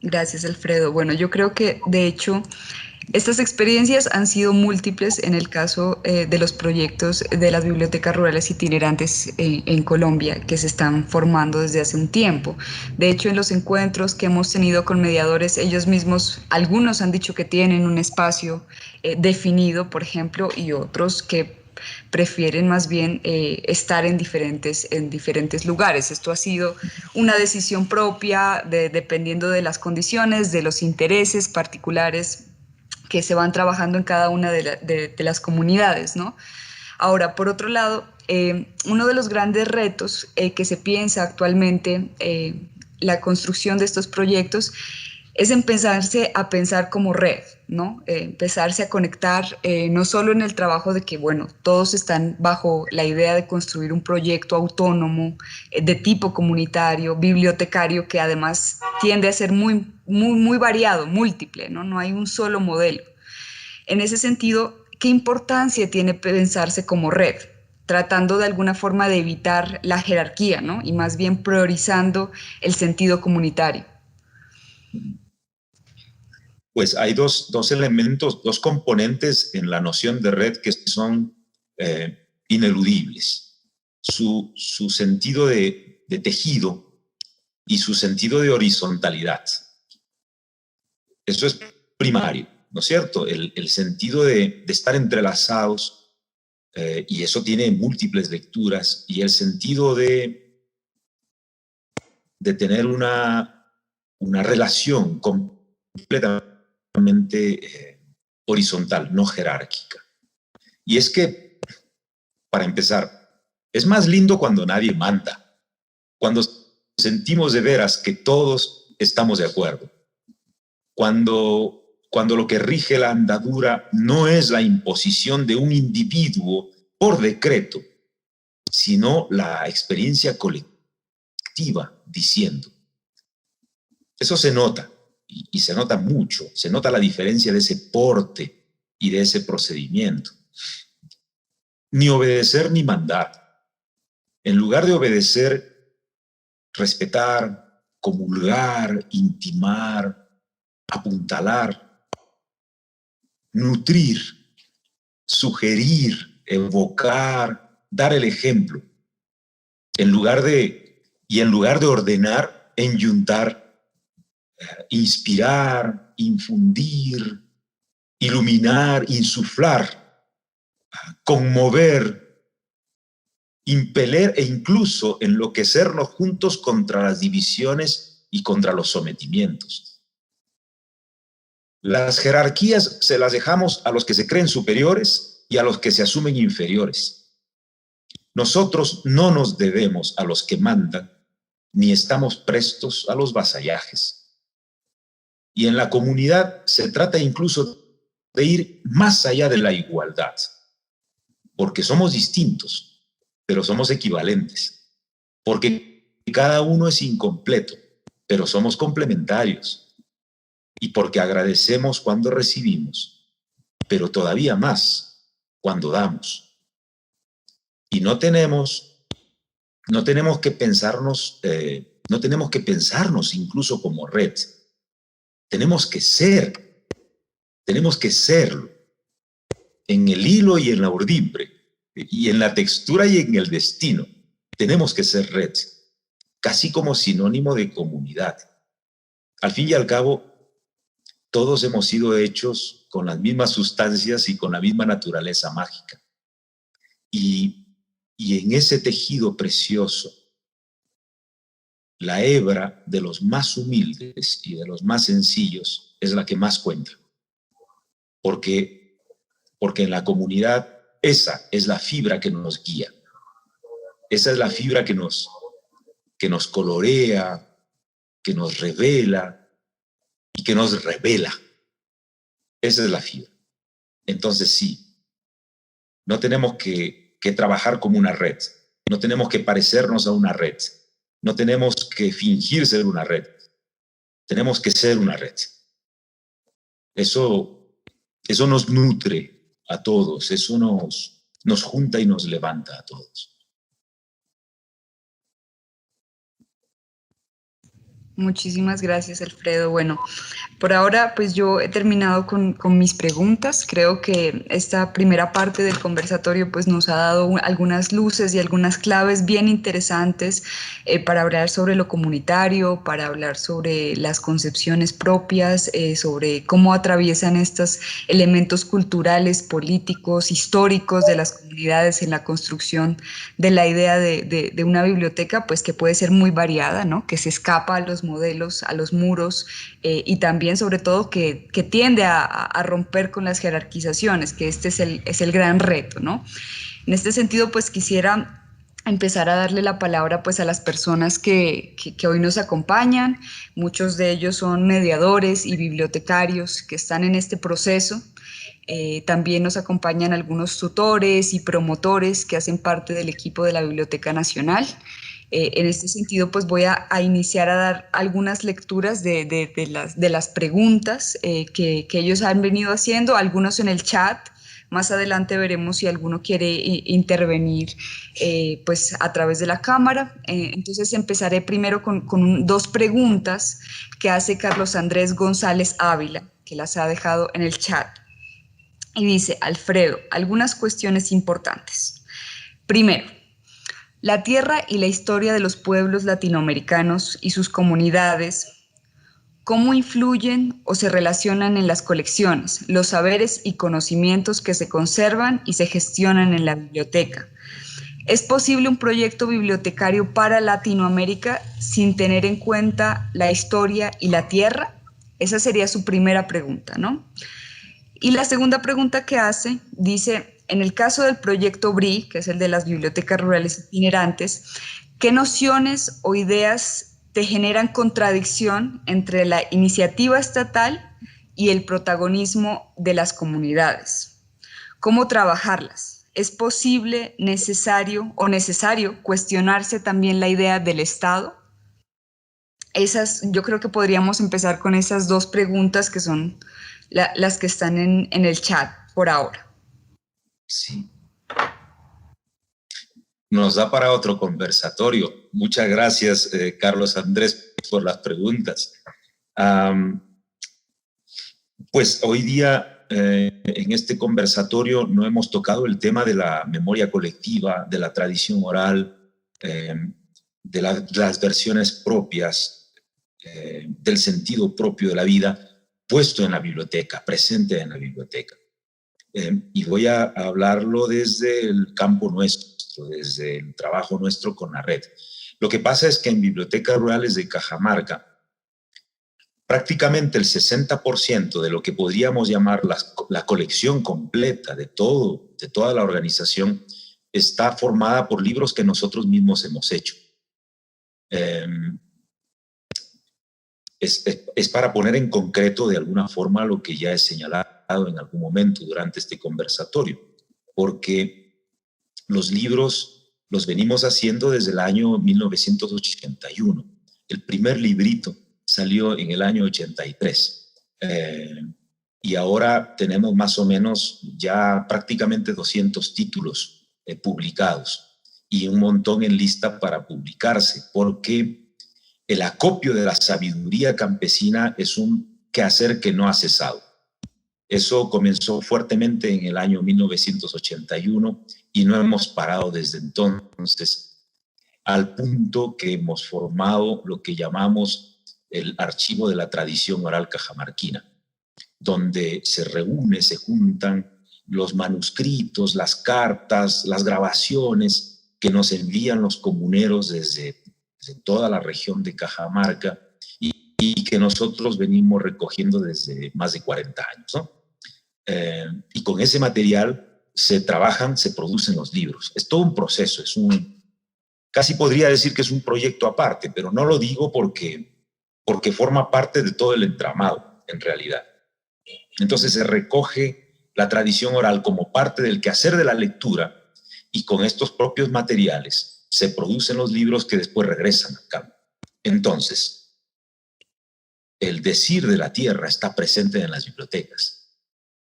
Speaker 1: Gracias, Alfredo. Bueno, yo creo que, de hecho, estas experiencias han sido múltiples en el caso de los proyectos de las bibliotecas rurales itinerantes en Colombia que se están formando desde hace un tiempo. De hecho, en los encuentros que hemos tenido con mediadores, ellos mismos, algunos han dicho que tienen un espacio definido, por ejemplo, y otros que prefieren más bien estar en diferentes lugares. Esto ha sido una decisión propia dependiendo de las condiciones, de los intereses particulares que se van trabajando en cada una de las comunidades, ¿no? Ahora, por otro lado, uno de los grandes retos que se piensa actualmente, la construcción de estos proyectos, es empezarse a pensar como red, ¿no? Empezarse a conectar no solo en el trabajo de que, bueno, todos están bajo la idea de construir un proyecto autónomo de tipo comunitario, bibliotecario, que además tiende a ser muy variado, múltiple, ¿no? No hay un solo modelo. En ese sentido, ¿qué importancia tiene pensarse como red? Tratando de alguna forma de evitar la jerarquía, ¿no? Y más bien priorizando el sentido comunitario.
Speaker 2: Pues hay dos elementos, dos componentes en la noción de red que son ineludibles. Su sentido de tejido y su sentido de horizontalidad. Eso es primario, ¿no es cierto? El sentido de estar entrelazados, y eso tiene múltiples lecturas, y el sentido de tener una relación completamente horizontal, no jerárquica. Y es que, para empezar, es más lindo cuando nadie manda, cuando sentimos de veras que todos estamos de acuerdo, cuando lo que rige la andadura no es la imposición de un individuo por decreto, sino la experiencia colectiva diciendo. Eso se nota. Y se nota mucho, se nota la diferencia de ese porte y de ese procedimiento. Ni obedecer ni mandar. En lugar de obedecer, respetar, comulgar, intimar, apuntalar, nutrir, sugerir, evocar, dar el ejemplo. En lugar de ordenar, enyuntar, inspirar, infundir, iluminar, insuflar, conmover, impeler e incluso enloquecernos juntos contra las divisiones y contra los sometimientos. Las jerarquías se las dejamos a los que se creen superiores y a los que se asumen inferiores. Nosotros no nos debemos a los que mandan, ni estamos prestos a los vasallajes. Y en la comunidad se trata incluso de ir más allá de la igualdad, porque somos distintos, pero somos equivalentes, porque cada uno es incompleto, pero somos complementarios, y porque agradecemos cuando recibimos, pero todavía más cuando damos. Y no tenemos que pensarnos incluso como red. Tenemos que serlo, en el hilo y en la urdimbre, y en la textura y en el destino. Tenemos que ser red, casi como sinónimo de comunidad. Al fin y al cabo, todos hemos sido hechos con las mismas sustancias y con la misma naturaleza mágica. Y en ese tejido precioso, la hebra de los más humildes y de los más sencillos es la que más cuenta. Porque en la comunidad esa es la fibra que nos guía. Esa es la fibra que nos colorea, que nos revela y que nos revela. Esa es la fibra. Entonces sí, no tenemos que trabajar como una red. No tenemos que parecernos a una red. No tenemos que fingir ser una red. Tenemos que ser una red. Eso nos nutre a todos. Eso nos junta y nos levanta a todos.
Speaker 1: Muchísimas gracias, Alfredo. Bueno, por ahora pues yo he terminado con mis preguntas. Creo que esta primera parte del conversatorio pues nos ha dado algunas luces y algunas claves bien interesantes para hablar sobre lo comunitario, para hablar sobre las concepciones propias, sobre cómo atraviesan estos elementos culturales, políticos, históricos de las comunidades en la construcción de la idea de una biblioteca, pues que puede ser muy variada, ¿no? Que se escapa a los modelos, a los muros, y también sobre todo que tiende a romper con las jerarquizaciones, que este es el gran reto, ¿no? En este sentido, pues quisiera empezar a darle la palabra pues a las personas que hoy nos acompañan. Muchos de ellos son mediadores y bibliotecarios que están en este proceso. También nos acompañan algunos tutores y promotores que hacen parte del equipo de la Biblioteca Nacional. En este sentido, pues voy a iniciar a dar algunas lecturas de las preguntas que ellos han venido haciendo, algunos en el chat. Más adelante veremos si alguno quiere intervenir pues a través de la cámara. Entonces empezaré primero con dos preguntas que hace Carlos Andrés González Ávila, que las ha dejado en el chat. Y dice, Alfredo, algunas cuestiones importantes. Primero, la tierra y la historia de los pueblos latinoamericanos y sus comunidades, ¿cómo influyen o se relacionan en las colecciones, los saberes y conocimientos que se conservan y se gestionan en la biblioteca? ¿Es posible un proyecto bibliotecario para Latinoamérica sin tener en cuenta la historia y la tierra? Esa sería su primera pregunta, ¿no? Y la segunda pregunta que hace, dice, en el caso del proyecto BRI, que es el de las bibliotecas rurales itinerantes, ¿qué nociones o ideas te generan contradicción entre la iniciativa estatal y el protagonismo de las comunidades? ¿Cómo trabajarlas? ¿Es posible, necesario cuestionarse también la idea del Estado? Yo creo que podríamos empezar con esas dos preguntas que son las que están en el chat por ahora.
Speaker 2: Sí. Nos da para otro conversatorio. Muchas gracias, Carlos Andrés, por las preguntas. Pues hoy día en este conversatorio no hemos tocado el tema de la memoria colectiva, de la tradición oral, de las versiones propias, del sentido propio de la vida, puesto en la biblioteca, presente en la biblioteca. Y voy a hablarlo desde el campo nuestro, desde el trabajo nuestro con la red. Lo que pasa es que en bibliotecas rurales de Cajamarca, prácticamente el 60% de lo que podríamos llamar la colección completa de toda la organización está formada por libros que nosotros mismos hemos hecho. Es para poner en concreto de alguna forma lo que ya he señalado en algún momento durante este conversatorio, porque los libros los venimos haciendo desde el año 1981. El primer librito salió en el año 83. Y ahora tenemos más o menos ya prácticamente 200 títulos publicados y un montón en lista para publicarse, porque el acopio de la sabiduría campesina es un quehacer que no ha cesado. Eso comenzó fuertemente en el año 1981 y no hemos parado desde entonces, al punto que hemos formado lo que llamamos el Archivo de la Tradición Oral Cajamarquina, donde se juntan los manuscritos, las cartas, las grabaciones que nos envían los comuneros desde toda la región de Cajamarca y que nosotros venimos recogiendo desde más de 40 años, ¿no? Y con ese material se trabajan, se producen los libros. Es todo un proceso, casi podría decir que es un proyecto aparte, pero no lo digo porque forma parte de todo el entramado, en realidad. Entonces se recoge la tradición oral como parte del quehacer de la lectura y con estos propios materiales se producen los libros que después regresan al campo. Entonces, el decir de la tierra está presente en las bibliotecas.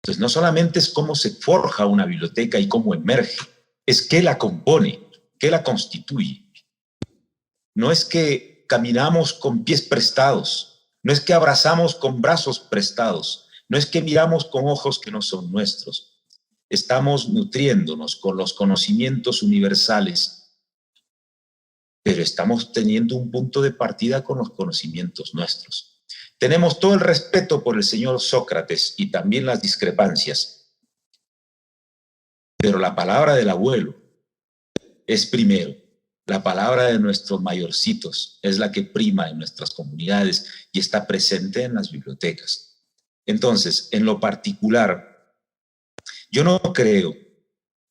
Speaker 2: Entonces, no solamente es cómo se forja una biblioteca y cómo emerge, es qué la compone, qué la constituye. No es que caminamos con pies prestados, no es que abrazamos con brazos prestados, no es que miramos con ojos que no son nuestros. Estamos nutriéndonos con los conocimientos universales, pero estamos teniendo un punto de partida con los conocimientos nuestros. Tenemos todo el respeto por el señor Sócrates y también las discrepancias, pero la palabra del abuelo es primero. La palabra de nuestros mayorcitos es la que prima en nuestras comunidades y está presente en las bibliotecas. Entonces, en lo particular, yo no creo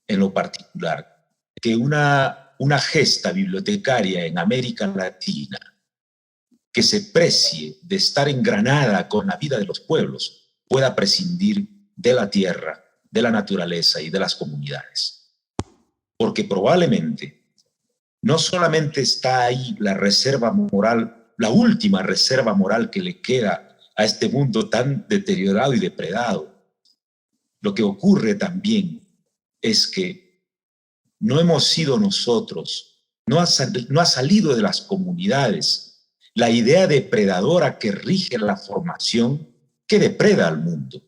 Speaker 2: en lo particular que una una gesta bibliotecaria en América Latina que se precie de estar engranada con la vida de los pueblos pueda prescindir de la tierra, de la naturaleza y de las comunidades. Porque probablemente no solamente está ahí la reserva moral, la última reserva moral que le queda a este mundo tan deteriorado y depredado. Lo que ocurre también es que no hemos sido nosotros, no ha salido de las comunidades la idea depredadora que rige la formación que depreda al mundo.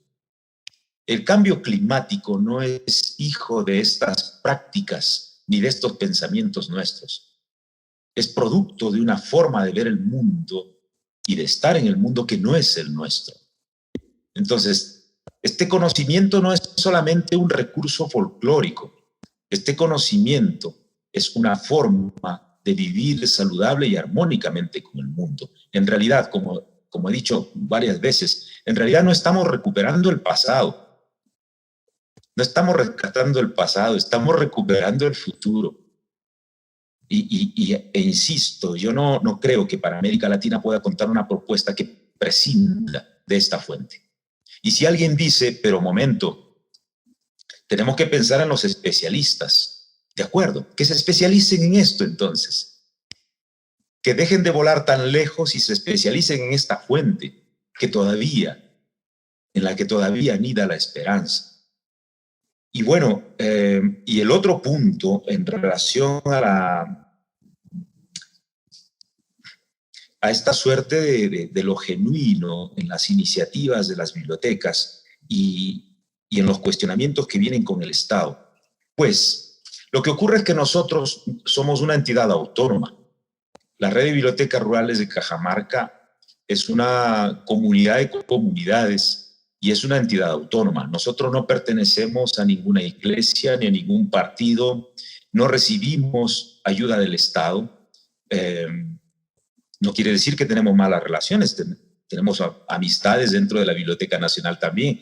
Speaker 2: El cambio climático no es hijo de estas prácticas ni de estos pensamientos nuestros. Es producto de una forma de ver el mundo y de estar en el mundo que no es el nuestro. Entonces, este conocimiento no es solamente un recurso folclórico. Este conocimiento es una forma de vivir saludable y armónicamente con el mundo. En realidad, como he dicho varias veces, en realidad no estamos recuperando el pasado. No estamos rescatando el pasado, estamos recuperando el futuro. E insisto, yo no creo que para América Latina pueda contar una propuesta que prescinda de esta fuente. Y si alguien dice, pero momento, tenemos que pensar en los especialistas. De acuerdo, que se especialicen en esto entonces. Que dejen de volar tan lejos y se especialicen en esta fuente en la que todavía anida la esperanza. Y bueno, y el otro punto en relación a esta suerte de lo genuino en las iniciativas de las bibliotecas y en los cuestionamientos que vienen con el Estado, pues lo que ocurre es que nosotros somos una entidad autónoma. La Red de Bibliotecas Rurales de Cajamarca es una comunidad de comunidades y es una entidad autónoma. Nosotros no pertenecemos a ninguna iglesia ni a ningún partido, no recibimos ayuda del Estado. No quiere decir que tenemos malas relaciones, tenemos amistades dentro de la Biblioteca Nacional también,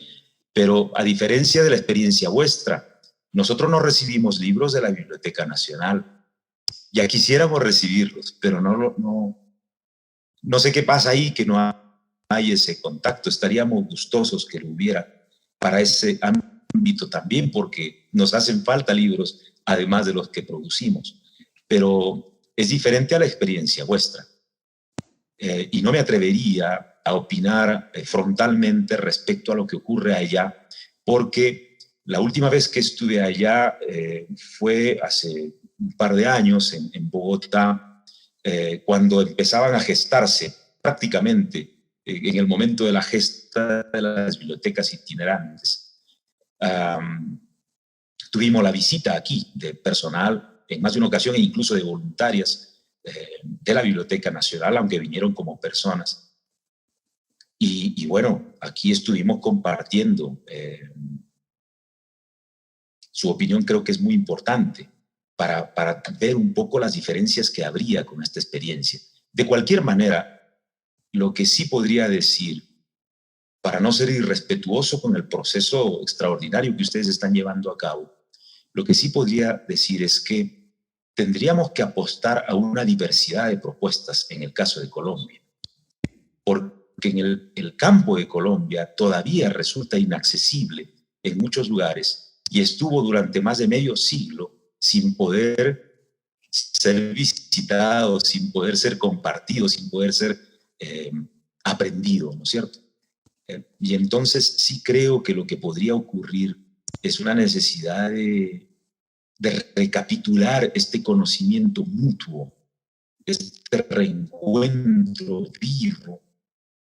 Speaker 2: pero a diferencia de la experiencia vuestra, nosotros no recibimos libros de la Biblioteca Nacional. Ya quisiéramos recibirlos, pero no sé qué pasa ahí, que no hay ese contacto. Estaríamos gustosos que lo hubiera para ese ámbito también, porque nos hacen falta libros, además de los que producimos. Pero es diferente a la experiencia vuestra. Y no me atrevería a opinar frontalmente respecto a lo que ocurre allá, porque la última vez que estuve allá fue hace un par de años en Bogotá, cuando empezaban a gestarse prácticamente en el momento de la gesta de las bibliotecas itinerantes. Tuvimos la visita aquí de personal, en más de una ocasión, e incluso de voluntarias de la Biblioteca Nacional, aunque vinieron como personas. Y bueno, aquí estuvimos compartiendo. Su opinión creo que es muy importante para ver un poco las diferencias que habría con esta experiencia. De cualquier manera, lo que sí podría decir, para no ser irrespetuoso con el proceso extraordinario que ustedes están llevando a cabo, lo que sí podría decir es que tendríamos que apostar a una diversidad de propuestas en el caso de Colombia, porque en el campo de Colombia todavía resulta inaccesible en muchos lugares y estuvo durante más de medio siglo sin poder ser visitado, sin poder ser compartido, sin poder ser aprendido, ¿no es cierto? Y entonces sí creo que lo que podría ocurrir es una necesidad de recapitular este conocimiento mutuo, este reencuentro vivo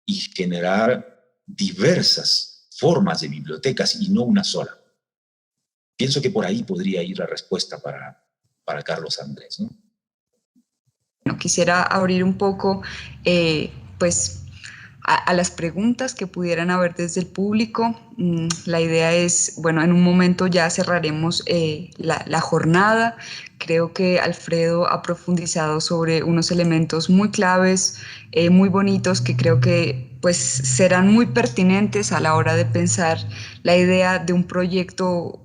Speaker 2: y generar diversas formas de bibliotecas y no una sola. Pienso que por ahí podría ir la respuesta para Carlos Andrés, ¿no?
Speaker 1: Bueno, quisiera abrir un poco, pues, a las preguntas que pudieran haber desde el público. La idea es, bueno, en un momento ya cerraremos la jornada. Creo que Alfredo ha profundizado sobre unos elementos muy claves, muy bonitos, que creo que pues serán muy pertinentes a la hora de pensar la idea de un proyecto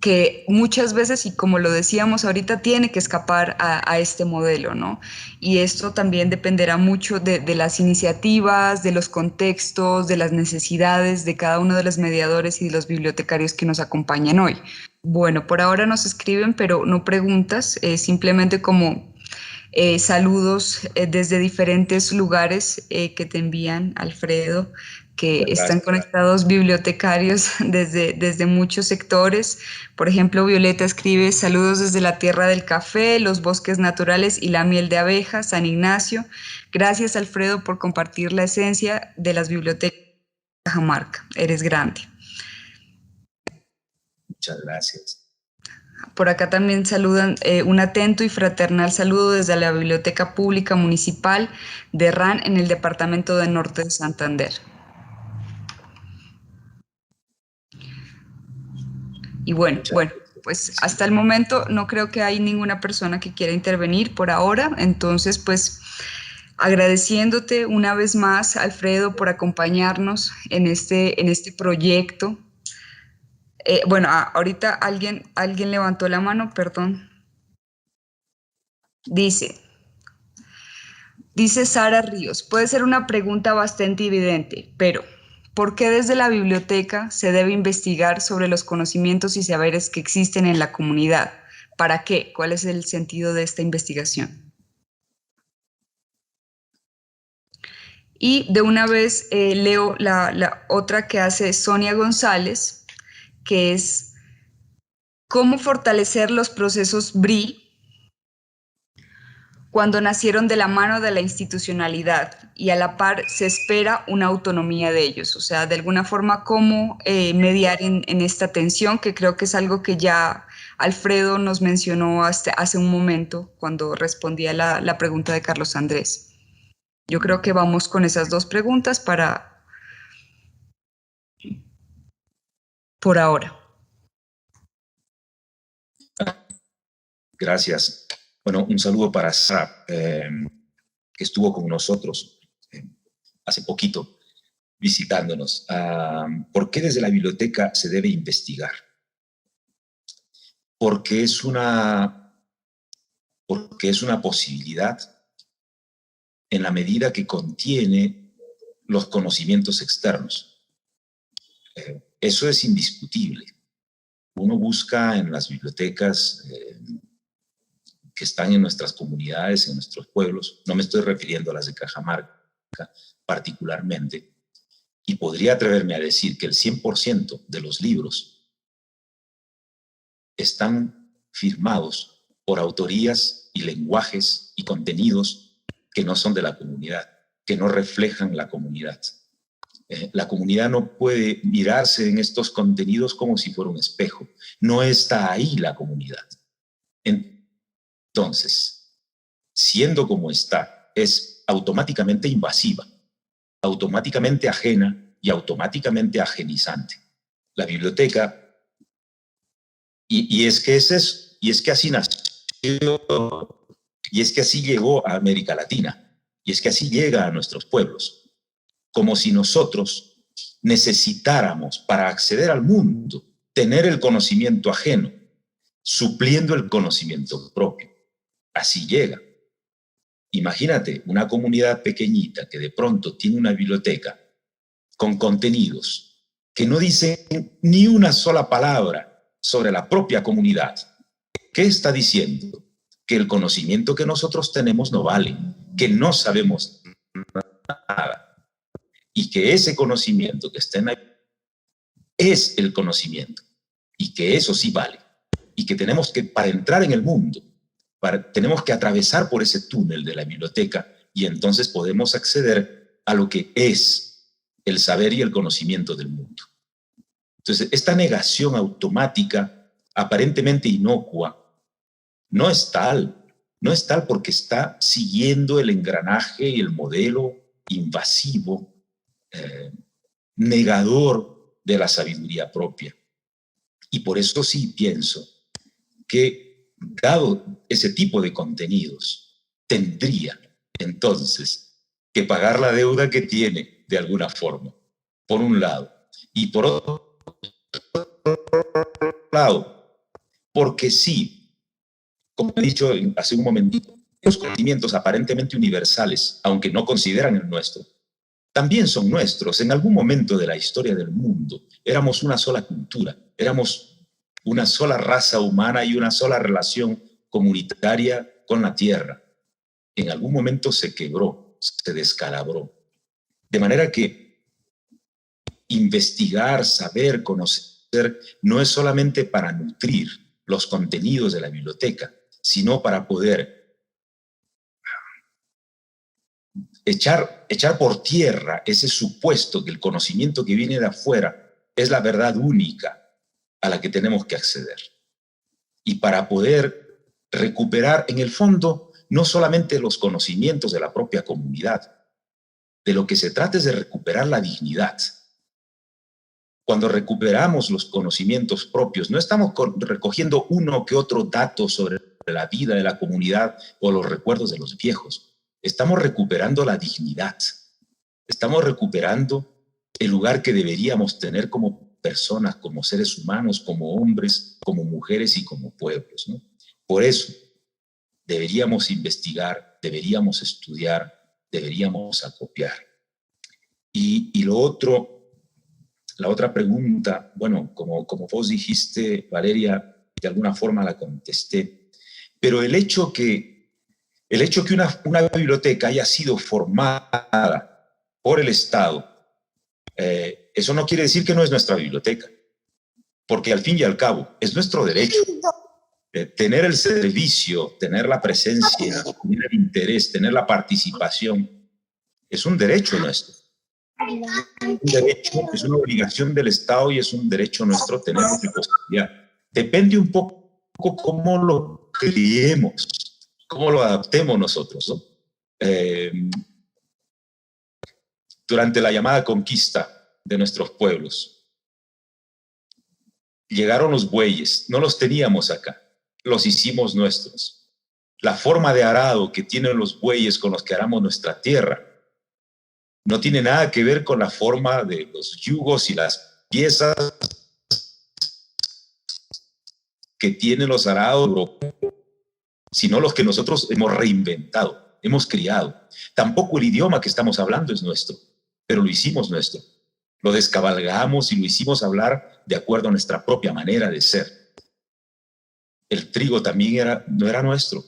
Speaker 1: que muchas veces, y como lo decíamos ahorita, tiene que escapar a este modelo, ¿no? Y esto también dependerá mucho de las iniciativas, de los contextos, de las necesidades de cada uno de los mediadores y de los bibliotecarios que nos acompañan hoy. Bueno, por ahora nos escriben, pero no preguntas, simplemente como saludos desde diferentes lugares que te envían, Alfredo, que están
Speaker 2: Gracias.
Speaker 1: conectados bibliotecarios desde muchos sectores. Por ejemplo, Violeta escribe saludos desde la tierra del café, los bosques naturales y la miel de abeja, San Ignacio. Gracias, Alfredo, por compartir la esencia de las bibliotecas de Cajamarca. Eres grande.
Speaker 2: Muchas gracias.
Speaker 1: Por acá también saludan un atento y fraternal saludo desde la Biblioteca Pública Municipal de RAN en el departamento de Norte de Santander. Y bueno, pues hasta el momento no creo que hay ninguna persona que quiera intervenir por ahora, entonces pues agradeciéndote una vez más, Alfredo, por acompañarnos en este proyecto. Bueno, ahorita alguien levantó la mano, perdón. Dice Sara Ríos, puede ser una pregunta bastante evidente, pero ¿por qué desde la biblioteca se debe investigar sobre los conocimientos y saberes que existen en la comunidad? ¿Para qué? ¿Cuál es el sentido de esta investigación? Y de una vez leo la otra que hace Sonia González, que es ¿cómo fortalecer los procesos BRI cuando nacieron de la mano de la institucionalidad y a la par se espera una autonomía de ellos? O sea, de alguna forma, ¿cómo mediar en esta tensión? Que creo que es algo que ya Alfredo nos mencionó hace un momento cuando respondía la pregunta de Carlos Andrés. Yo creo que vamos con esas dos preguntas por ahora.
Speaker 2: Gracias. Bueno, un saludo para Sara, que estuvo con nosotros hace poquito visitándonos. ¿Por qué desde la biblioteca se debe investigar? Porque es una posibilidad en la medida que contiene los conocimientos externos. Eso es indiscutible. Uno busca en las bibliotecas que están en nuestras comunidades, en nuestros pueblos, no me estoy refiriendo a las de Cajamarca particularmente, y podría atreverme a decir que el 100% de los libros están firmados por autorías y lenguajes y contenidos que no son de la comunidad, que no reflejan la comunidad. La comunidad no puede mirarse en estos contenidos como si fuera un espejo. No está ahí la comunidad. Entonces, siendo como está, es automáticamente invasiva, automáticamente ajena y automáticamente ajenizante. La biblioteca, y es que así nació, y es que así llegó a América Latina, y es que así llega a nuestros pueblos, como si nosotros necesitáramos para acceder al mundo tener el conocimiento ajeno, supliendo el conocimiento propio. Así llega. Imagínate una comunidad pequeñita que de pronto tiene una biblioteca con contenidos que no dicen ni una sola palabra sobre la propia comunidad. ¿Qué está diciendo? Que el conocimiento que nosotros tenemos no vale, que no sabemos nada y que ese conocimiento que está en ahí es el conocimiento y que eso sí vale y que tenemos que, para entrar en el mundo, tenemos que atravesar por ese túnel de la biblioteca y entonces podemos acceder a lo que es el saber y el conocimiento del mundo. Entonces, esta negación automática, aparentemente inocua, no es tal porque está siguiendo el engranaje y el modelo invasivo, negador de la sabiduría propia. Y por eso sí pienso que, dado ese tipo de contenidos, tendría entonces que pagar la deuda que tiene de alguna forma, por un lado, y por otro lado, porque sí, como he dicho hace un momentito, los conocimientos aparentemente universales, aunque no consideran el nuestro, también son nuestros. En algún momento de la historia del mundo éramos una sola cultura, éramos una sola raza humana y una sola relación comunitaria con la tierra. En algún momento se quebró, se descalabró. De manera que investigar, saber, conocer, no es solamente para nutrir los contenidos de la biblioteca, sino para poder echar por tierra ese supuesto que el conocimiento que viene de afuera es la verdad única a la que tenemos que acceder. Y para poder recuperar, en el fondo, no solamente los conocimientos de la propia comunidad, de lo que se trata es de recuperar la dignidad. Cuando recuperamos los conocimientos propios, no estamos recogiendo uno que otro dato sobre la vida de la comunidad o los recuerdos de los viejos. Estamos recuperando la dignidad. Estamos recuperando el lugar que deberíamos tener como personas, como seres humanos, como hombres, como mujeres y como pueblos, ¿no? Por eso deberíamos investigar, deberíamos estudiar, deberíamos acopiar. Y lo otro, la otra pregunta, bueno, como vos dijiste, Valeria, de alguna forma la contesté, pero el hecho que una biblioteca haya sido formada por el Estado, eso no quiere decir que no es nuestra biblioteca, porque al fin y al cabo es nuestro derecho. Tener el servicio, tener la presencia, tener el interés, tener la participación, es un derecho nuestro. Un derecho, es una obligación del Estado y es un derecho nuestro tener esa posibilidad. Depende un poco cómo lo criemos, cómo lo adaptemos nosotros, ¿no? Durante la llamada conquista de nuestros pueblos, llegaron los bueyes, no los teníamos acá, los hicimos nuestros. La forma de arado que tienen los bueyes con los que aramos nuestra tierra no tiene nada que ver con la forma de los yugos y las piezas que tienen los arados europeos, sino los que nosotros hemos reinventado, hemos criado. Tampoco el idioma que estamos hablando es nuestro, pero lo hicimos nuestro. Lo descabalgamos y lo hicimos hablar de acuerdo a nuestra propia manera de ser. El trigo también no era nuestro.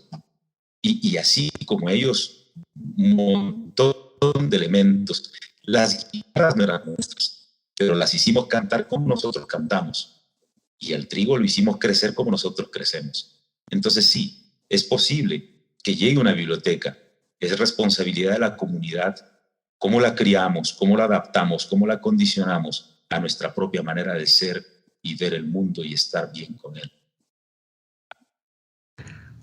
Speaker 2: Y así como ellos, un montón de elementos. Las guitarras no eran nuestras, pero las hicimos cantar como nosotros cantamos. Y el trigo lo hicimos crecer como nosotros crecemos. Entonces sí, es posible que llegue una biblioteca. Es responsabilidad de la comunidad cómo la criamos, cómo la adaptamos, cómo la condicionamos a nuestra propia manera de ser y ver el mundo y estar bien con él.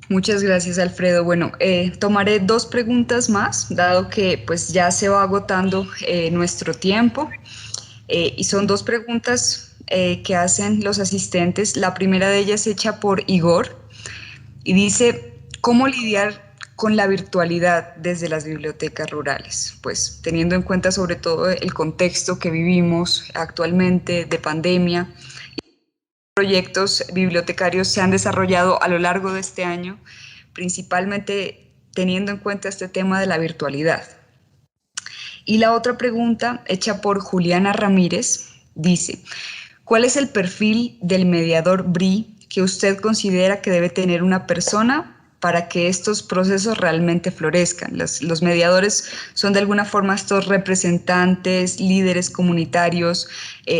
Speaker 1: Muchas gracias, Alfredo. Bueno, tomaré dos preguntas más, dado que pues ya se va agotando nuestro tiempo. Y son dos preguntas que hacen los asistentes. La primera de ellas es hecha por Igor y dice, ¿cómo lidiar con la virtualidad desde las bibliotecas rurales? Pues teniendo en cuenta sobre todo el contexto que vivimos actualmente de pandemia. Proyectos bibliotecarios se han desarrollado a lo largo de este año, principalmente teniendo en cuenta este tema de la virtualidad. Y la otra pregunta, hecha por Juliana Ramírez, dice, ¿cuál es el perfil del mediador BRI que usted considera que debe tener una persona para que estos procesos realmente florezcan? Los mediadores son de alguna forma estos representantes, líderes comunitarios,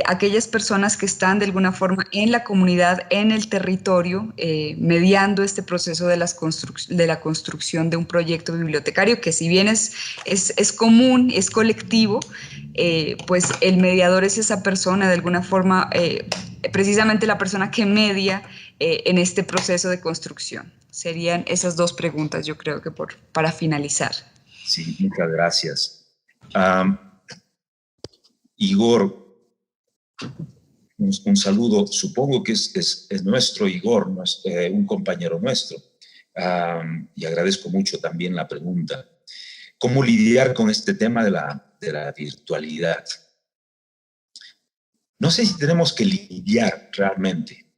Speaker 1: aquellas personas que están de alguna forma en la comunidad, en el territorio, mediando este proceso de la construcción de un proyecto bibliotecario, que si bien es común, es colectivo, pues el mediador es esa persona de alguna forma, precisamente la persona que media en este proceso de construcción. Serían esas dos preguntas, yo creo que para finalizar.
Speaker 2: Sí, muchas gracias. Igor, un saludo. Supongo que es nuestro Igor, un compañero nuestro. Y agradezco mucho también la pregunta. ¿Cómo lidiar con este tema de la virtualidad? No sé si tenemos que lidiar realmente,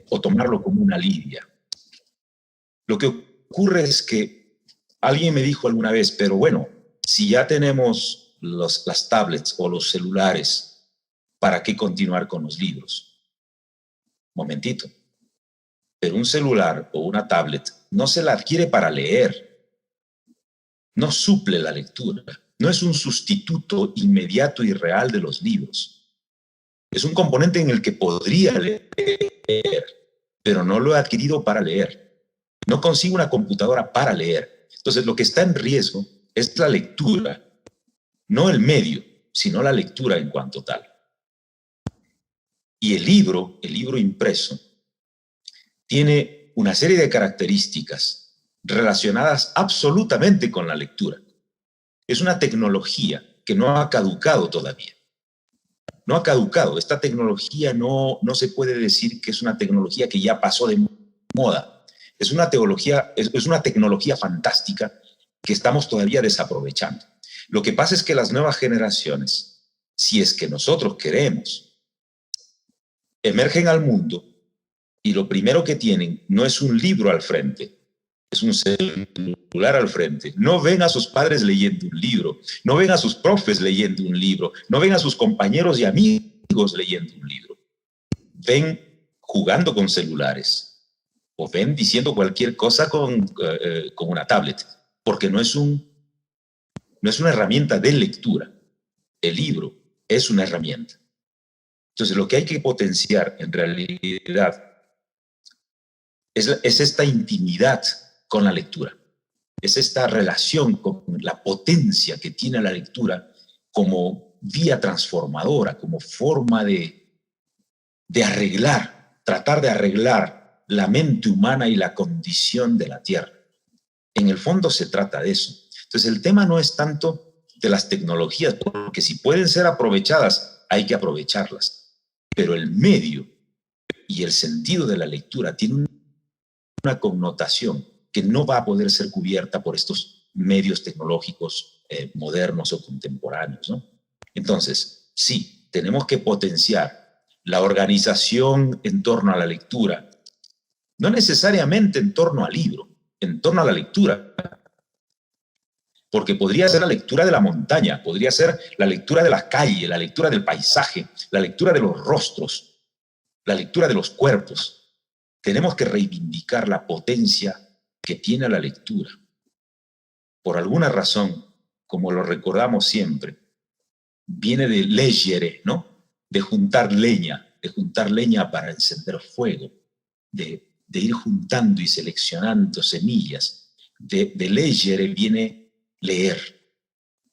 Speaker 2: o tomarlo como una lidia. Lo que ocurre es que alguien me dijo alguna vez, pero bueno, si ya tenemos las tablets o los celulares, ¿para qué continuar con los libros? Momentito. Pero un celular o una tablet no se la adquiere para leer, no suple la lectura, no es un sustituto inmediato y real de los libros. Es un componente en el que podría leer, pero no lo he adquirido para leer. No consigo una computadora para leer. Entonces, lo que está en riesgo es la lectura, no el medio, sino la lectura en cuanto tal. Y el libro impreso, tiene una serie de características relacionadas absolutamente con la lectura. Es una tecnología que no ha caducado todavía. No ha caducado. Esta tecnología no se puede decir que es una tecnología que ya pasó de moda. Es una tecnología fantástica que estamos todavía desaprovechando. Lo que pasa es que las nuevas generaciones, si es que nosotros queremos, emergen al mundo y lo primero que tienen no es un libro al frente, es un celular al frente. No ven a sus padres leyendo un libro, no ven a sus profes leyendo un libro, no ven a sus compañeros y amigos leyendo un libro. Ven jugando con celulares o ven diciendo cualquier cosa con una tablet, porque no es una herramienta de lectura. El libro es una herramienta. Entonces, lo que hay que potenciar en realidad es esta intimidad con la lectura, es esta relación con la potencia que tiene la lectura como vía transformadora, como forma de arreglar, tratar de arreglar la mente humana y la condición de la tierra. En el fondo se trata de eso. Entonces, el tema no es tanto de las tecnologías, porque si pueden ser aprovechadas, hay que aprovecharlas. Pero el medio y el sentido de la lectura tiene una connotación que no va a poder ser cubierta por estos medios tecnológicos modernos o contemporáneos, ¿no? Entonces, sí, tenemos que potenciar la organización en torno a la lectura, no necesariamente en torno al libro, en torno a la lectura, porque podría ser la lectura de la montaña, podría ser la lectura de la calle, la lectura del paisaje, la lectura de los rostros, la lectura de los cuerpos. Tenemos que reivindicar la potencia que tiene la lectura. Por alguna razón, como lo recordamos siempre, viene de leggere, ¿no? De juntar leña para encender fuego, de ir juntando y seleccionando semillas. De leggere viene leer,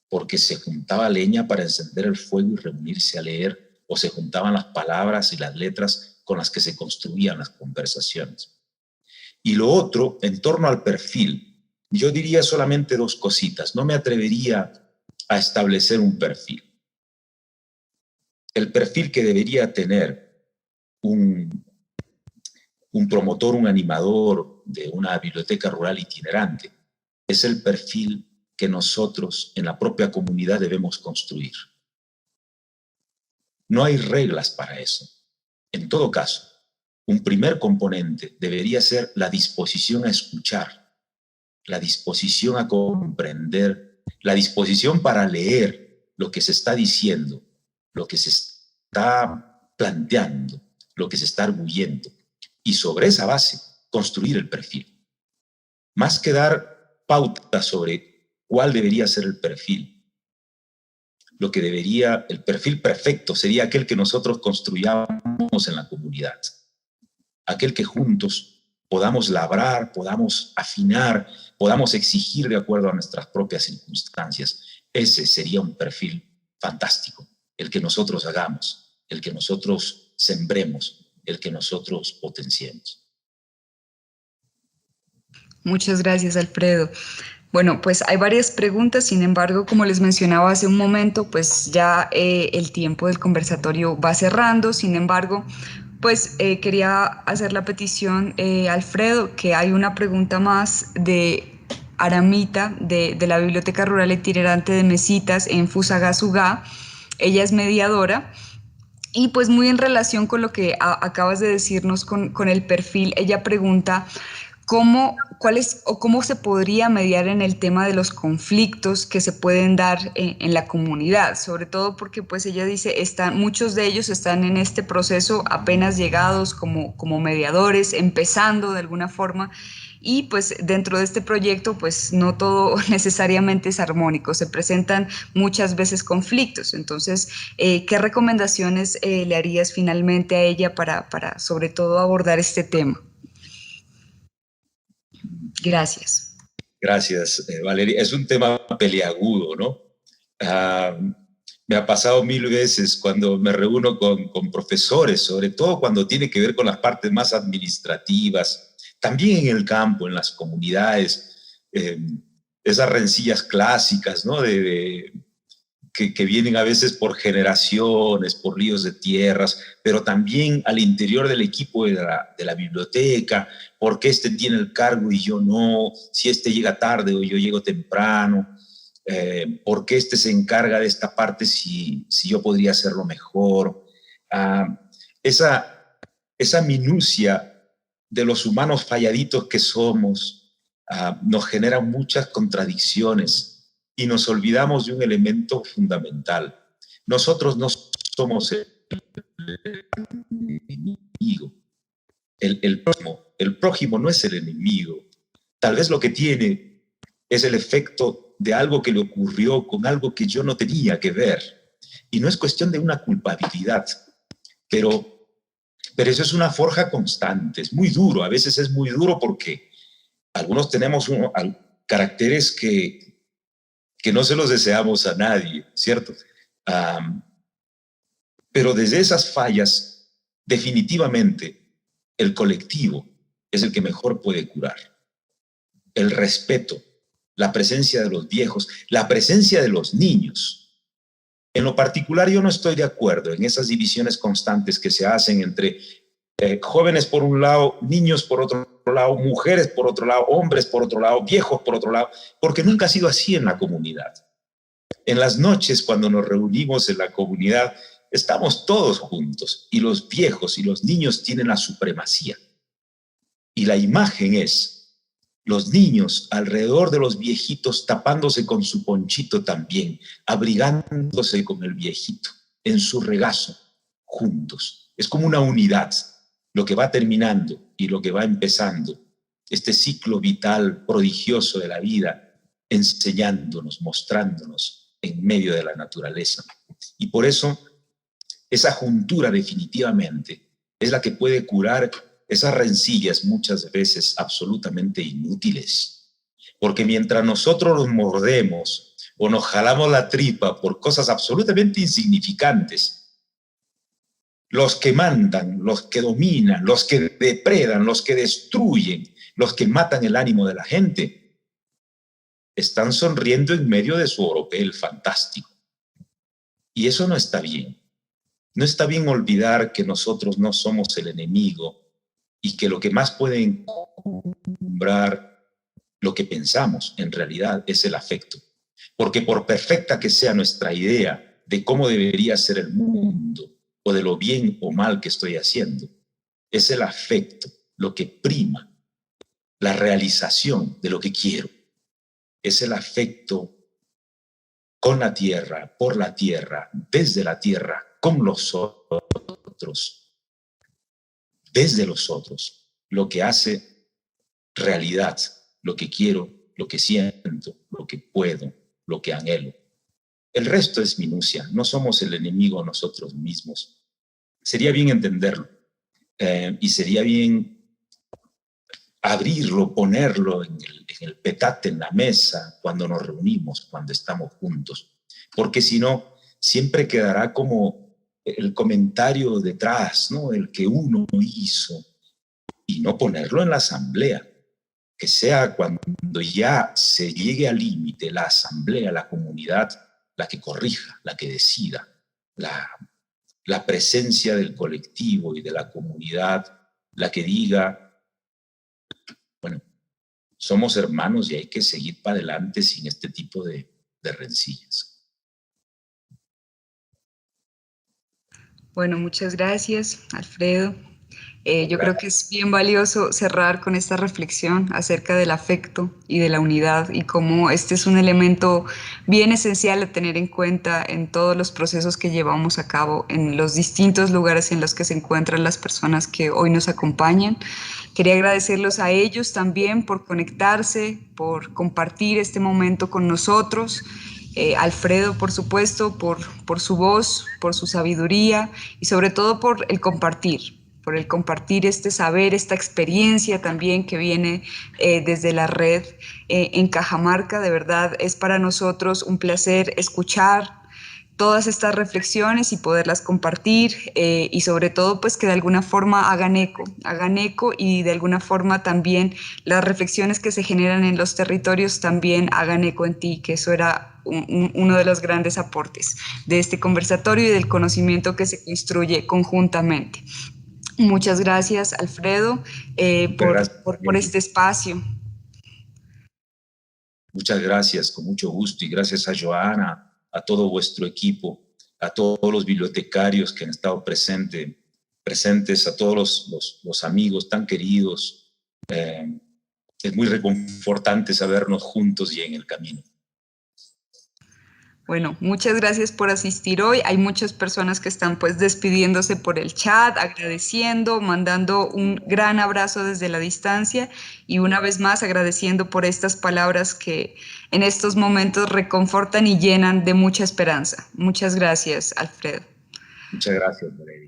Speaker 2: porque se juntaba leña para encender el fuego y reunirse a leer, o se juntaban las palabras y las letras con las que se construían las conversaciones. Y lo otro, en torno al perfil, yo diría solamente dos cositas. No me atrevería a establecer un perfil. El perfil que debería tener un promotor, un animador de una biblioteca rural itinerante, es el perfil que nosotros en la propia comunidad debemos construir. No hay reglas para eso. En todo caso, un primer componente debería ser la disposición a escuchar, la disposición a comprender, la disposición para leer lo que se está diciendo, lo que se está planteando, lo que se está arguyendo, y sobre esa base construir el perfil. Más que dar pautas sobre cuál debería ser el perfil, el perfil perfecto sería aquel que nosotros construyamos en la comunidad, aquel que juntos podamos labrar, podamos afinar, podamos exigir de acuerdo a nuestras propias circunstancias. Ese sería un perfil fantástico, el que nosotros hagamos, el que nosotros sembremos, el que nosotros potenciemos.
Speaker 1: Muchas gracias, Alfredo. Bueno, pues hay varias preguntas, sin embargo, como les mencionaba hace un momento, pues ya el tiempo del conversatorio va cerrando. Sin embargo, pues quería hacer la petición, Alfredo, que hay una pregunta más de Aramita, de la Biblioteca Rural Itinerante de Mesitas en Fusagasugá. Ella es mediadora Y pues muy en relación con lo que acabas de decirnos con el perfil, ella pregunta cuál es o cómo se podría mediar en el tema de los conflictos que se pueden dar en la comunidad, sobre todo porque pues ella dice, muchos de ellos están en este proceso apenas llegados como mediadores, empezando de alguna forma, y pues dentro de este proyecto pues no todo necesariamente es armónico, se presentan muchas veces conflictos. Entonces, ¿qué recomendaciones le harías finalmente a ella para sobre todo abordar este tema? Gracias.
Speaker 2: Gracias, Valeria. Es un tema peliagudo, ¿no? Ah, me ha pasado mil veces cuando me reúno con profesores, sobre todo cuando tiene que ver con las partes más administrativas, también en el campo, en las comunidades, esas rencillas clásicas, ¿no? Que vienen a veces por generaciones, por líos de tierras, pero también al interior del equipo de la biblioteca, porque este tiene el cargo y yo no, si este llega tarde o yo llego temprano, porque este se encarga de esta parte si yo podría hacerlo mejor. Ah, esa minucia de los humanos falladitos que somos nos genera muchas contradicciones y nos olvidamos de un elemento fundamental. Nosotros no somos el enemigo. El prójimo no es el enemigo. Tal vez lo que tiene es el efecto de algo que le ocurrió con algo que yo no tenía que ver. Y no es cuestión de una culpabilidad, pero eso es una forja constante, es muy duro. A veces es muy duro porque algunos tenemos caracteres que no se los deseamos a nadie, ¿cierto? Pero desde esas fallas, definitivamente, el colectivo es el que mejor puede curar. El respeto, la presencia de los viejos, la presencia de los niños. En lo particular, yo no estoy de acuerdo en esas divisiones constantes que se hacen entre jóvenes por un lado, niños por otro lado, mujeres por otro lado, hombres por otro lado, viejos por otro lado, porque nunca ha sido así en la comunidad. En las noches, cuando nos reunimos en la comunidad, estamos todos juntos y los viejos y los niños tienen la supremacía. Y la imagen es los niños alrededor de los viejitos tapándose con su ponchito también, abrigándose con el viejito en su regazo, juntos. Es como una unidad, lo que va terminando y lo que va empezando, este ciclo vital prodigioso de la vida, enseñándonos, mostrándonos en medio de la naturaleza. Y por eso, esa juntura definitivamente es la que puede curar esas rencillas muchas veces absolutamente inútiles. Porque mientras nosotros nos mordemos o nos jalamos la tripa por cosas absolutamente insignificantes, los que mandan, los que dominan, los que depredan, los que destruyen, los que matan el ánimo de la gente, están sonriendo en medio de su oropel fantástico. Y eso no está bien. No está bien olvidar que nosotros no somos el enemigo y que lo que más puede encumbrar lo que pensamos en realidad es el afecto. Porque por perfecta que sea nuestra idea de cómo debería ser el mundo o de lo bien o mal que estoy haciendo, es el afecto lo que prima la realización de lo que quiero. Es el afecto con la tierra, por la tierra, desde la tierra, con los otros, desde los otros, lo que hace realidad, lo que quiero, lo que siento, lo que puedo, lo que anhelo. El resto es minucia, no somos el enemigo nosotros mismos. Sería bien entenderlo y sería bien abrirlo, ponerlo en el petate, en la mesa, cuando nos reunimos, cuando estamos juntos. Porque si no, siempre quedará como el comentario detrás, ¿no? El que uno hizo, y no ponerlo en la asamblea. Que sea cuando ya se llegue al límite, la asamblea, la comunidad, la que corrija, la que decida, la presencia del colectivo y de la comunidad, la que diga, bueno, somos hermanos y hay que seguir para adelante sin este tipo de rencillas.
Speaker 1: Bueno, muchas gracias, Alfredo. Yo creo
Speaker 2: Gracias.
Speaker 1: que es bien valioso cerrar con esta reflexión acerca del afecto y de la unidad y cómo este es un elemento bien esencial a tener en cuenta en todos los procesos que llevamos a cabo en los distintos lugares en los que se encuentran las personas que hoy nos acompañan. Quería agradecerlos a ellos también por conectarse, por compartir este momento con nosotros. Alfredo, por supuesto, por su voz, por su sabiduría y sobre todo por el compartir este saber, esta experiencia también que viene desde la red en Cajamarca. De verdad es para nosotros un placer escuchar todas estas reflexiones y poderlas compartir y sobre todo pues que de alguna forma hagan eco y de alguna forma también las reflexiones que se generan en los territorios también hagan eco en ti, que eso era uno de los grandes aportes de este conversatorio y del conocimiento que se construye conjuntamente. Muchas gracias, Alfredo,
Speaker 2: Muchas gracias.
Speaker 1: por este espacio.
Speaker 2: Muchas gracias, con mucho gusto, y gracias a Joana, a todo vuestro equipo, a todos los bibliotecarios que han estado presentes, a todos los amigos tan queridos. Es muy reconfortante sabernos juntos y en el camino.
Speaker 1: Bueno, muchas gracias por asistir hoy. Hay muchas personas que están pues despidiéndose por el chat, agradeciendo, mandando un gran abrazo desde la distancia y una vez más agradeciendo por estas palabras que en estos momentos reconfortan y llenan de mucha esperanza. Muchas gracias, Alfredo.
Speaker 2: Muchas gracias, Lorena.